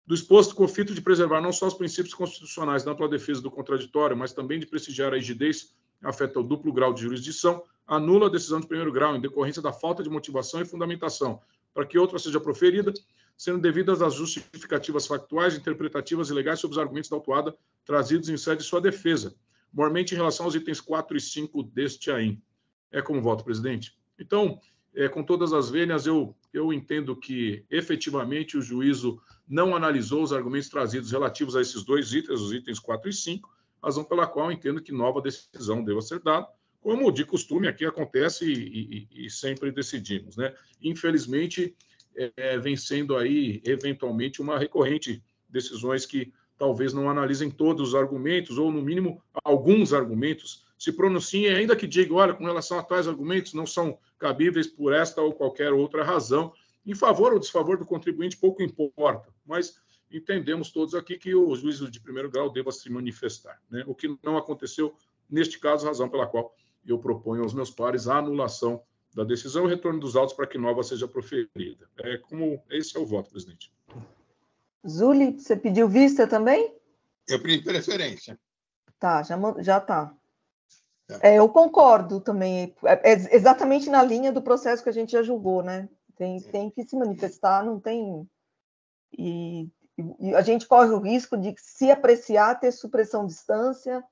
Do exposto, confito de preservar não só os princípios constitucionais da ampla defesa do contraditório, mas também de prestigiar a rigidez afeta ao duplo grau de jurisdição, anula a decisão de primeiro grau em decorrência da falta de motivação e fundamentação, para que outra seja proferida, sendo devidas as justificativas factuais, interpretativas e legais sobre os argumentos da autuada trazidos em sede de sua defesa, mormente em relação aos itens 4 e 5 deste AIN. É como voto, presidente. Então, com todas as vênias, eu entendo que, efetivamente, o juízo não analisou os argumentos trazidos relativos a esses dois itens, os itens 4 e 5, razão pela qual entendo que nova decisão deva ser dada, como de costume aqui acontece e sempre decidimos, né? Infelizmente, vem sendo aí, eventualmente, uma recorrente decisões que talvez não analisem todos os argumentos, ou, no mínimo, alguns argumentos, se pronunciem, ainda que digam, olha, com relação a tais argumentos, não são cabíveis por esta ou qualquer outra razão, em favor ou desfavor do contribuinte, pouco importa, mas entendemos todos aqui que o juízo de primeiro grau deva se manifestar, né? O que não aconteceu neste caso, razão pela qual eu proponho aos meus pares a anulação da decisão e retorno dos autos para que nova seja proferida. Esse é o voto, presidente. Zuli, você pediu vista também? Eu pedi preferência. Tá, já tá. Eu concordo também. É exatamente na linha do processo que a gente já julgou, né? Tem que se manifestar, não tem... E a gente corre o risco de, se apreciar, ter supressão de instância.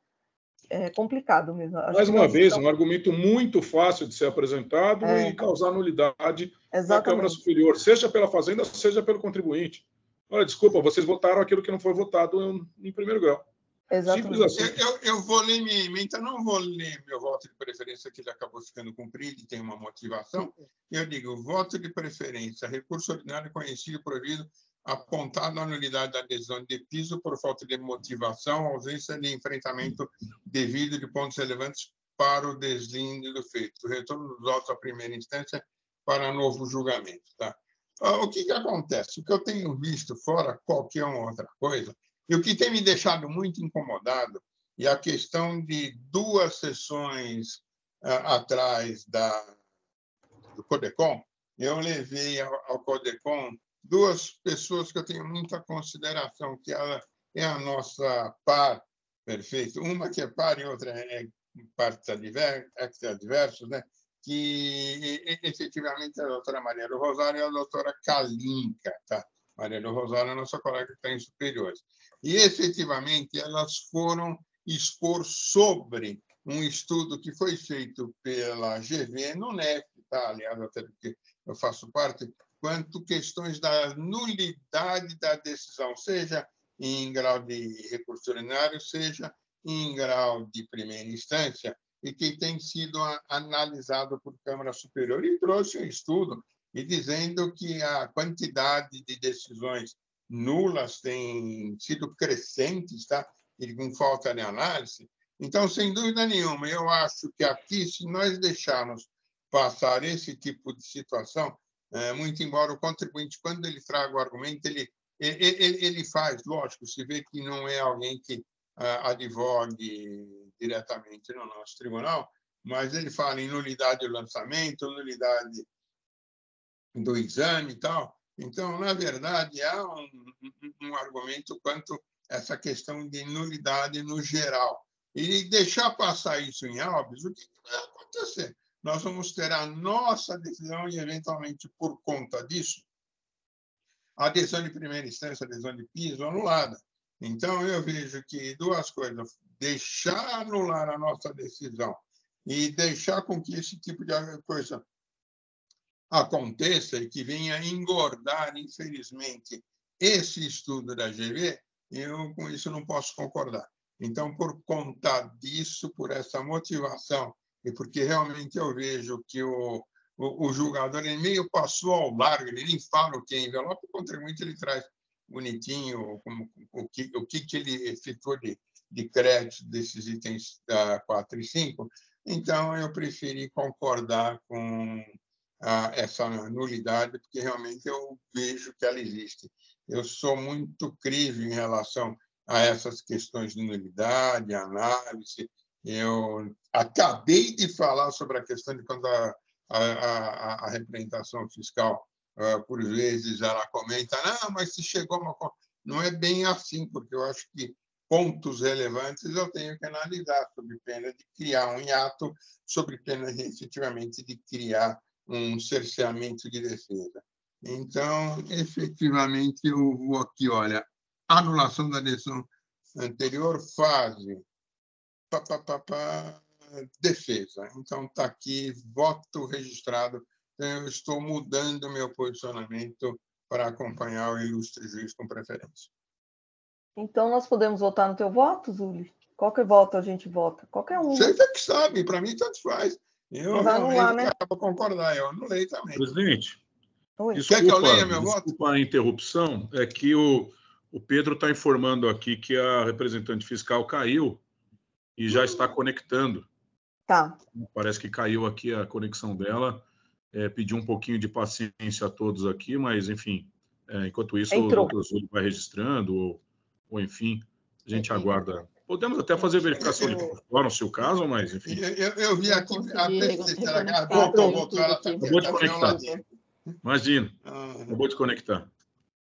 É complicado mesmo. Mais uma vez, um argumento muito fácil de ser apresentado e causar nulidade na Câmara Superior, seja pela Fazenda, seja pelo contribuinte. Olha, desculpa, vocês votaram aquilo que não foi votado em primeiro grau. Exatamente. Simples assim. Eu vou ler minha emenda, não vou ler meu voto de preferência, que já acabou ficando cumprido e tem uma motivação. Eu digo, voto de preferência, recurso ordinário conhecido, proibido, apontado a nulidade da adesão de piso por falta de motivação, ausência de enfrentamento devido de pontos relevantes para o deslinde do feito. Retorno dos autos à primeira instância para novo julgamento. Tá? O que acontece? O que eu tenho visto, fora qualquer outra coisa, e o que tem me deixado muito incomodado é a questão de 2 sessões atrás do CODECOM. Eu levei ao CODECOM 2 pessoas que eu tenho muita consideração, que ela é a nossa par perfeita. Uma que é par e outra é partes adversos, né? Que efetivamente é a doutora Maria do Rosário e a doutora Kalinka. Tá? Maria do Rosário é a nossa colega que está em superiores. E, efetivamente, elas foram expor sobre um estudo que foi feito pela GV no NEF, tá? Aliás, até porque eu faço parte, quanto questões da nulidade da decisão, seja em grau de recurso ordinário, seja em grau de primeira instância, e que tem sido analisado por Câmara Superior. E trouxe um estudo e dizendo que a quantidade de decisões nulas tem sido crescentes, tá? E com falta de análise. Então, sem dúvida nenhuma, eu acho que aqui, se nós deixarmos passar esse tipo de situação, muito embora o contribuinte, quando ele traga o argumento, ele faz, lógico, se vê que não é alguém que advogue diretamente no nosso tribunal, mas ele fala em nulidade do lançamento, nulidade do exame e tal. Então, na verdade, há um argumento quanto a essa questão de nulidade no geral. E deixar passar isso em Albis, o que vai acontecer? Nós vamos ter a nossa decisão e, eventualmente, por conta disso, a adesão de primeira instância, a adesão de piso anulada. Então, eu vejo que 2 coisas: deixar anular a nossa decisão e deixar com que esse tipo de coisa aconteça e que venha engordar, infelizmente, esse estudo da GV, eu com isso não posso concordar. Então, por conta disso, por essa motivação, e porque realmente eu vejo que o julgador ele meio passou ao largo, ele nem fala o que é envelope, o contribuinte ele traz bonitinho o que ele efetuou de crédito desses itens 4 e 5. Então, eu preferi concordar com essa nulidade, porque realmente eu vejo que ela existe. Eu sou muito crível em relação a essas questões de nulidade, análise. Eu acabei de falar sobre a questão de quando a representação fiscal, por vezes, ela comenta, não, mas se chegou uma... Não é bem assim, porque eu acho que pontos relevantes eu tenho que analisar, sob pena de criar um hiato, sob pena, efetivamente, de criar um cerceamento de defesa. Então, efetivamente, eu vou aqui, olha, anulação da decisão anterior, fase, defesa. Então, está aqui, voto registrado. Eu estou mudando meu posicionamento para acompanhar o ilustre juiz com preferência. Então, nós podemos votar no teu voto, Zuli? Qualquer voto a gente vota. Qualquer um. Você é que sabe, para mim, tanto faz. Eu realmente acabo concordar, eu anulei também. Presidente, quer que eu leia meu voto? Desculpa a interrupção, é que o Pedro está informando aqui que a representante fiscal caiu e já está conectando. Tá. Parece que caiu aqui a conexão dela. Pediu um pouquinho de paciência a todos aqui, mas, enfim, enquanto isso, o doutor Zuli vai registrando, ou enfim, a gente aguarda. Podemos até fazer verificação de quórum, se o caso, mas, enfim. Eu vi aqui a reconectar voltou, ela aqui. Acabou de conectar. Imagina, Ah, acabou de conectar.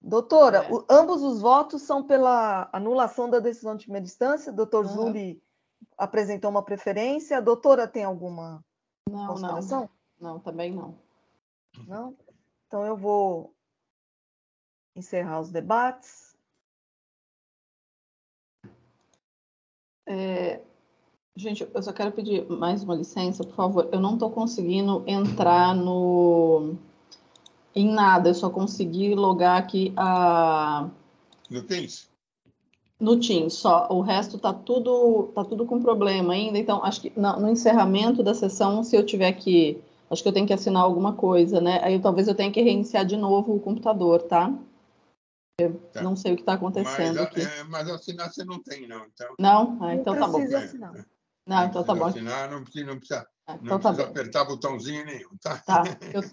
Doutora, É. ambos os votos são pela anulação da decisão de primeira instância. Doutor Zuli apresentou uma preferência. A doutora tem alguma consideração? Não, também não. Não? Então, eu vou encerrar os debates. Gente, eu só quero pedir mais uma licença, por favor. Eu não estou conseguindo entrar em nada, eu só consegui logar aqui no Teams? no Teams, só. O resto tá tudo com problema ainda. Então, acho que no encerramento da sessão, se eu tiver que. Acho que eu tenho que assinar alguma coisa, né? Aí talvez eu tenha que reiniciar de novo o computador, tá? Tá. Não sei o que está acontecendo aqui. Mas assinar você não tem, não. Então, não? Então tá bom. Não precisa assinar. Não, então tá bom. Assinar, não precisa Então tá bom. apertar botãozinho nenhum, tá? Tá.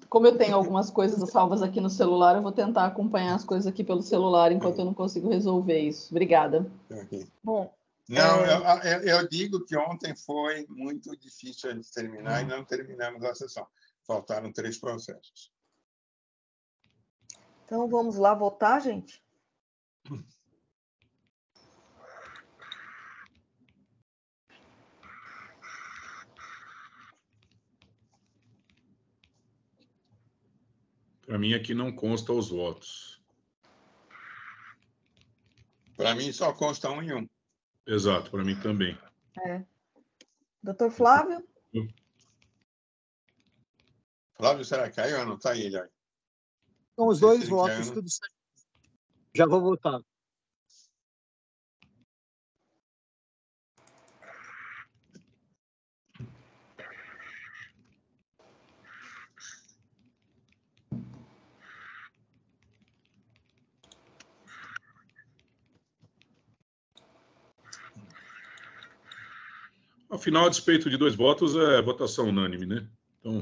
Como eu tenho algumas coisas salvas aqui no celular, eu vou tentar acompanhar as coisas aqui pelo celular enquanto eu não consigo resolver isso. Obrigada. Okay. Bom, não, eu digo que ontem foi muito difícil de terminar e não terminamos a sessão. Faltaram 3 processos. então vamos lá votar, gente? Para mim, aqui não consta os votos. Para mim, só consta 1 e 1. Exato, para mim também. Doutor Flávio? Flávio, será que caiu ou não está ele aí? São os dois votos, tudo certo. Já vou votar. Afinal, a despeito de 2 votos, é votação unânime, né? Então...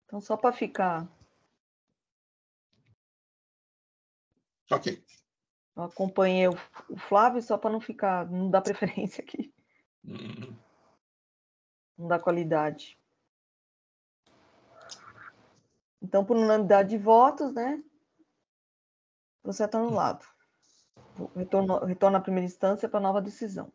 Então, só para ficar... Ok. Eu acompanhei o Flávio, só para não dar preferência aqui. Não dá qualidade. Então, por unanimidade de votos, né? Você está anulado. Retorna à primeira instância para nova decisão.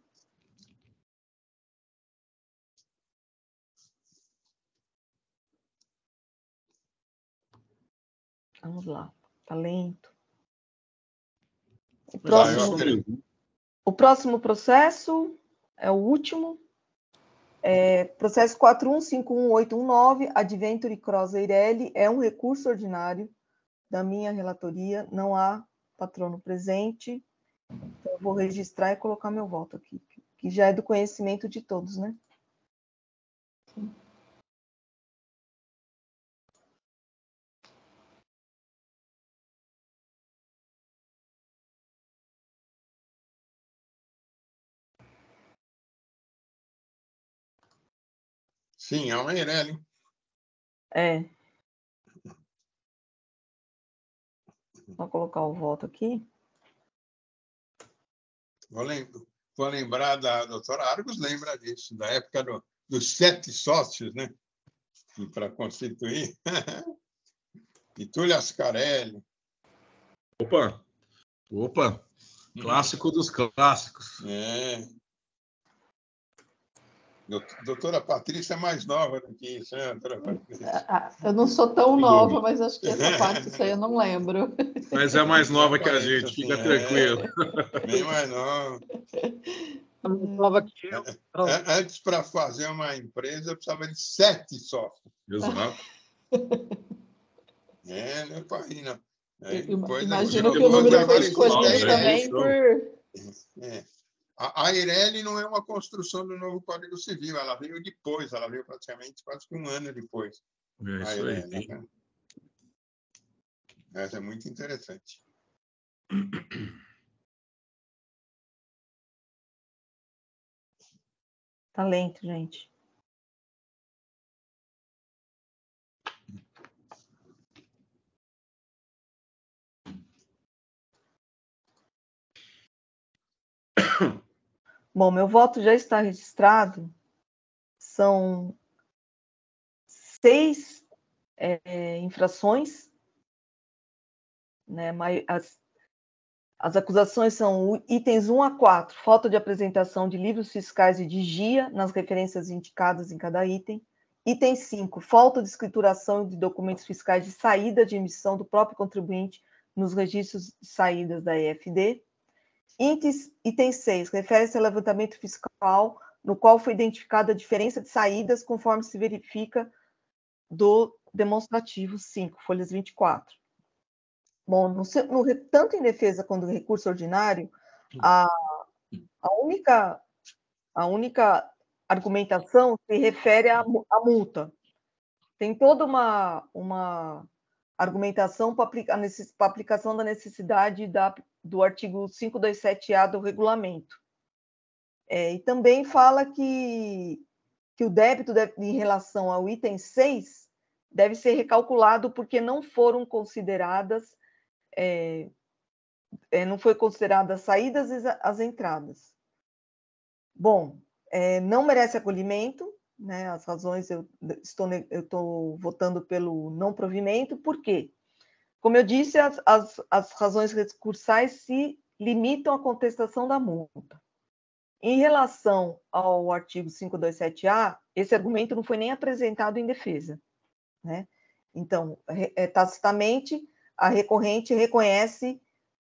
Vamos lá. Está lento. O próximo processo é o último. Processo 4151.819, Adventure Cross Eireli, é um recurso ordinário da minha relatoria, não há patrono presente. Então, eu vou registrar e colocar meu voto aqui, que já é do conhecimento de todos, né? Sim, é uma Eireli. Vou colocar o voto aqui. Vou lembrar da doutora Argos, lembra disso, da época dos 7 sócios, né? Para constituir. E Túlio Ascarelli. Opa! Clássico dos clássicos. Doutora Patrícia é mais nova do que isso, né, doutora Patrícia? Eu não sou tão nova, mas acho que essa parte disso aí eu não lembro. Mas é mais nova que a gente, fica tranquilo. Bem mais nova. Antes, para fazer uma empresa, eu precisava de 7 sócios. Exato. Não é para rir, não. Imagino que o número foi escolhido também por... A Eireli não é uma construção do novo Código Civil, ela veio depois, ela veio praticamente quase que 1 ano depois. É isso aí. Né? Essa é muito interessante. Tá lento, gente. Bom, meu voto já está registrado. São 6 infrações, né? As acusações são itens 1 a 4, falta de apresentação de livros fiscais e de GIA nas referências indicadas em cada item. Item 5, falta de escrituração de documentos fiscais de saída de emissão do próprio contribuinte nos registros de saídas da EFD. Item 6, refere-se ao levantamento fiscal no qual foi identificada a diferença de saídas conforme se verifica do demonstrativo 5, folhas 24. Bom, tanto em defesa quanto no recurso ordinário, a única argumentação se refere à multa. Tem toda uma argumentação para a aplicação da necessidade do artigo 527-A do regulamento. E também fala que o débito em relação ao item 6 deve ser recalculado porque não foram consideradas não foi consideradas as saídas e as entradas. Bom, não merece acolhimento, né? As razões, eu estou votando pelo não provimento, por quê? Como eu disse, as razões recursais se limitam à contestação da multa. Em relação ao artigo 527-A, esse argumento não foi nem apresentado em defesa, né? Então, tacitamente, a recorrente reconhece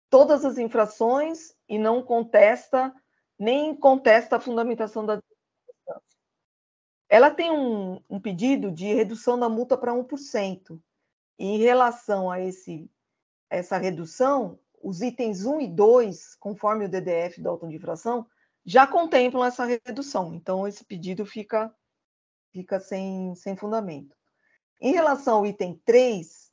todas as infrações e não contesta, nem contesta a fundamentação da circunstância. Ela tem um pedido de redução da multa para 1%. E em relação a essa redução, os itens 1 e 2, conforme o DDF do auto de infração, já contemplam essa redução. Então, esse pedido fica sem fundamento. Em relação ao item 3,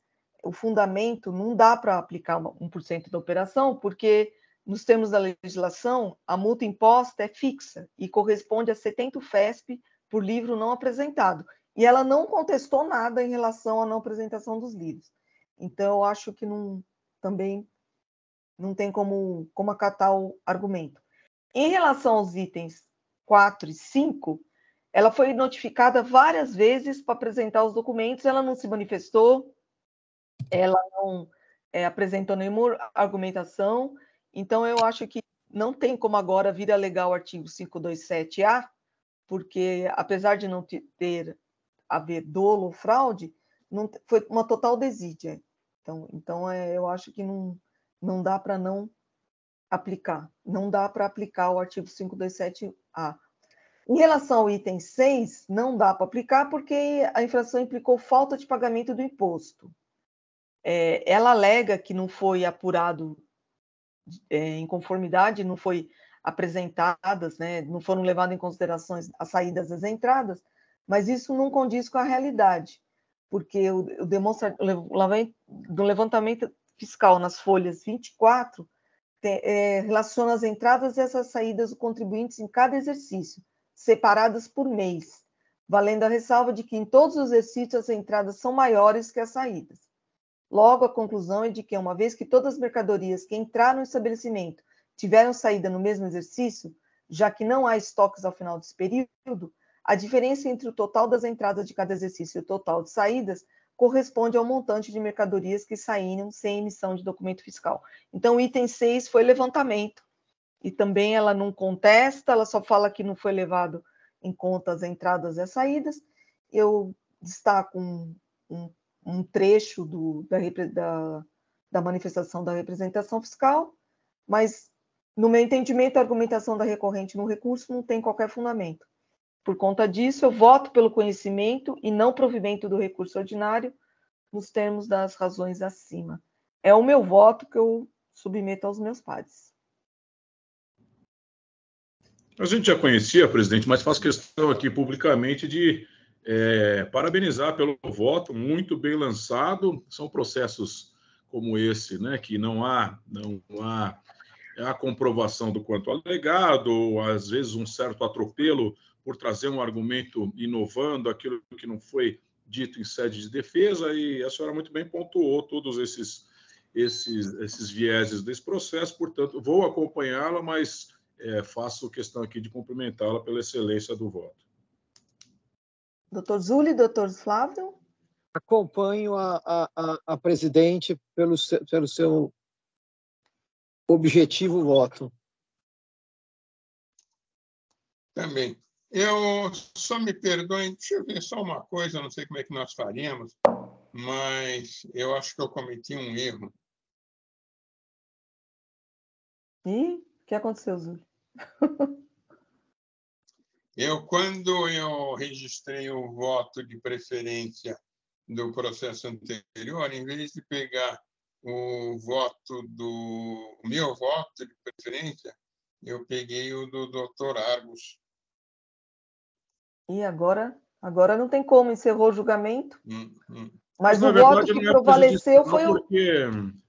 o fundamento não dá para aplicar 1% da operação, porque, nos termos da legislação, a multa imposta é fixa e corresponde a 70 UFESP por livro não apresentado. E ela não contestou nada em relação à não apresentação dos livros. Então, eu acho que também não tem como acatar o argumento. Em relação aos itens 4 e 5, ela foi notificada várias vezes para apresentar os documentos, ela não se manifestou, ela não apresentou nenhuma argumentação, então eu acho que não tem como agora vir alegar o artigo 527-A, porque, apesar de não haver dolo ou fraude, foi uma total desídia. Então eu acho que não dá para não aplicar. Não dá para aplicar o artigo 527-A. Em relação ao item 6, não dá para aplicar porque a infração implicou falta de pagamento do imposto. Ela alega que não foi apurado em conformidade, não foi apresentadas, né, não foram levadas em consideração as saídas e as entradas, mas isso não condiz com a realidade, porque o levantamento fiscal nas folhas 24 relaciona as entradas e essas saídas dos contribuintes em cada exercício, separadas por mês, valendo a ressalva de que em todos os exercícios as entradas são maiores que as saídas. Logo, a conclusão é de que, uma vez que todas as mercadorias que entraram no estabelecimento tiveram saída no mesmo exercício, já que não há estoques ao final desse período, a diferença entre o total das entradas de cada exercício e o total de saídas corresponde ao montante de mercadorias que saíram sem emissão de documento fiscal. Então, o item 6 foi levantamento, e também ela não contesta, ela só fala que não foi levado em conta as entradas e as saídas. Eu destaco um trecho da manifestação da representação fiscal, mas, no meu entendimento, a argumentação da recorrente no recurso não tem qualquer fundamento. Por conta disso, eu voto pelo conhecimento e não provimento do recurso ordinário nos termos das razões acima. É o meu voto que eu submeto aos meus pares. A gente já conhecia, presidente, mas faço questão aqui publicamente de parabenizar pelo voto, muito bem lançado. São processos como esse, né, que não há a comprovação do quanto alegado, ou às vezes um certo atropelo por trazer um argumento inovando aquilo que não foi dito em sede de defesa, e a senhora muito bem pontuou todos esses vieses desse processo, portanto, vou acompanhá-la, mas faço questão aqui de cumprimentá-la pela excelência do voto. Doutor Zuli, doutor Flávio? Acompanho a presidente pelo seu objetivo voto. Também. Eu só me perdoem, deixa eu ver só uma coisa, não sei como é que nós faríamos, mas eu acho que eu cometi um erro. E o que aconteceu, Zuli? Quando eu registrei o voto de preferência do processo anterior, em vez de pegar o meu voto de preferência, eu peguei o do doutor Argos. E agora não tem como, encerrou o julgamento. Mas o verdade, voto que prevaleceu foi o... Porque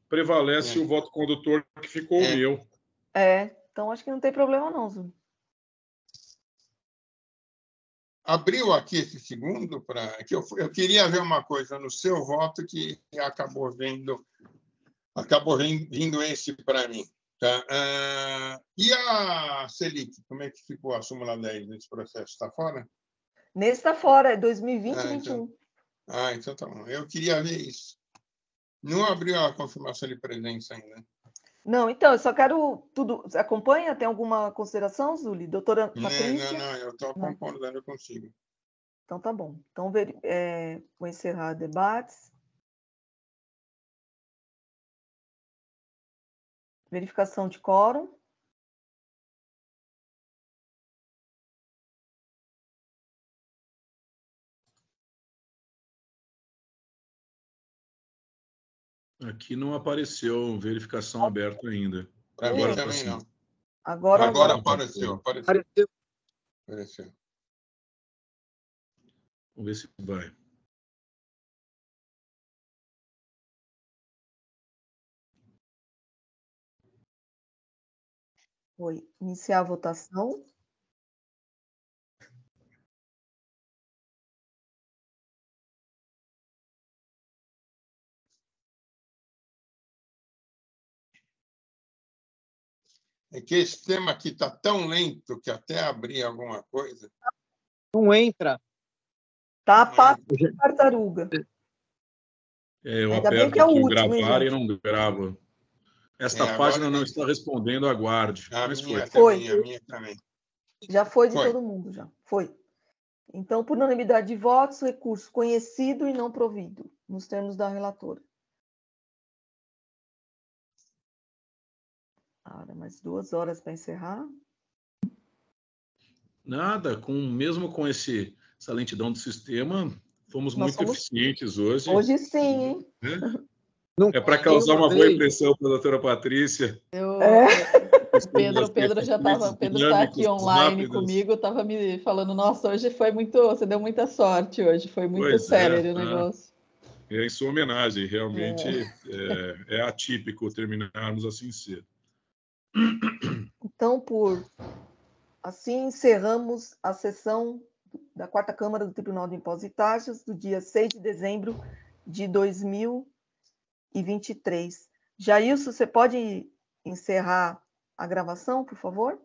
prevalece o voto condutor que ficou o meu. Então acho que não tem problema não, Zuli. Abriu aqui esse segundo para que eu queria ver uma coisa no seu voto que acabou vindo esse para mim, tá? E a Selic, como é que ficou a súmula 10 nesse processo? Está fora? Nesse está fora, é 2020 e 2021. Então tá bom. Eu queria ver isso. Não abriu a confirmação de presença ainda. Não, então, eu só quero tudo. Você acompanha? Tem alguma consideração, Zuli? Doutora Patrícia? Não, eu estou concordando consigo. Então, tá bom. Então, vou encerrar debates. Verificação de quórum. Aqui não apareceu verificação aberta ainda. Agora também não. Agora apareceu. Vamos ver se vai. Foi iniciar a votação. É que esse tema aqui está tão lento que até abrir alguma coisa... Não entra. Tá a passo de tartaruga. Eu Ainda bem aperto que é o aqui o último, gravar gente. e não grava. Esta página não está respondendo, aguarde. Mas foi. A minha também. Já foi de todo mundo, já. Foi. Então, por unanimidade de votos, recurso conhecido e não provido, nos termos da relatora. Mais 2 horas para encerrar. Nada, mesmo com essa lentidão do sistema, fomos muito eficientes hoje. Hoje sim, hein? É para causar uma boa impressão para a doutora Patrícia. O Pedro já estava. O Pedro está aqui online comigo, estava me falando, nossa, hoje foi muito. Você deu muita sorte hoje, foi muito célere o negócio. Em sua homenagem, realmente é atípico terminarmos assim cedo. Então, assim, encerramos a sessão da 4ª Câmara do Tribunal de Impostos e Taxas do dia 6 de dezembro de 2023. Jailson, você pode encerrar a gravação, por favor?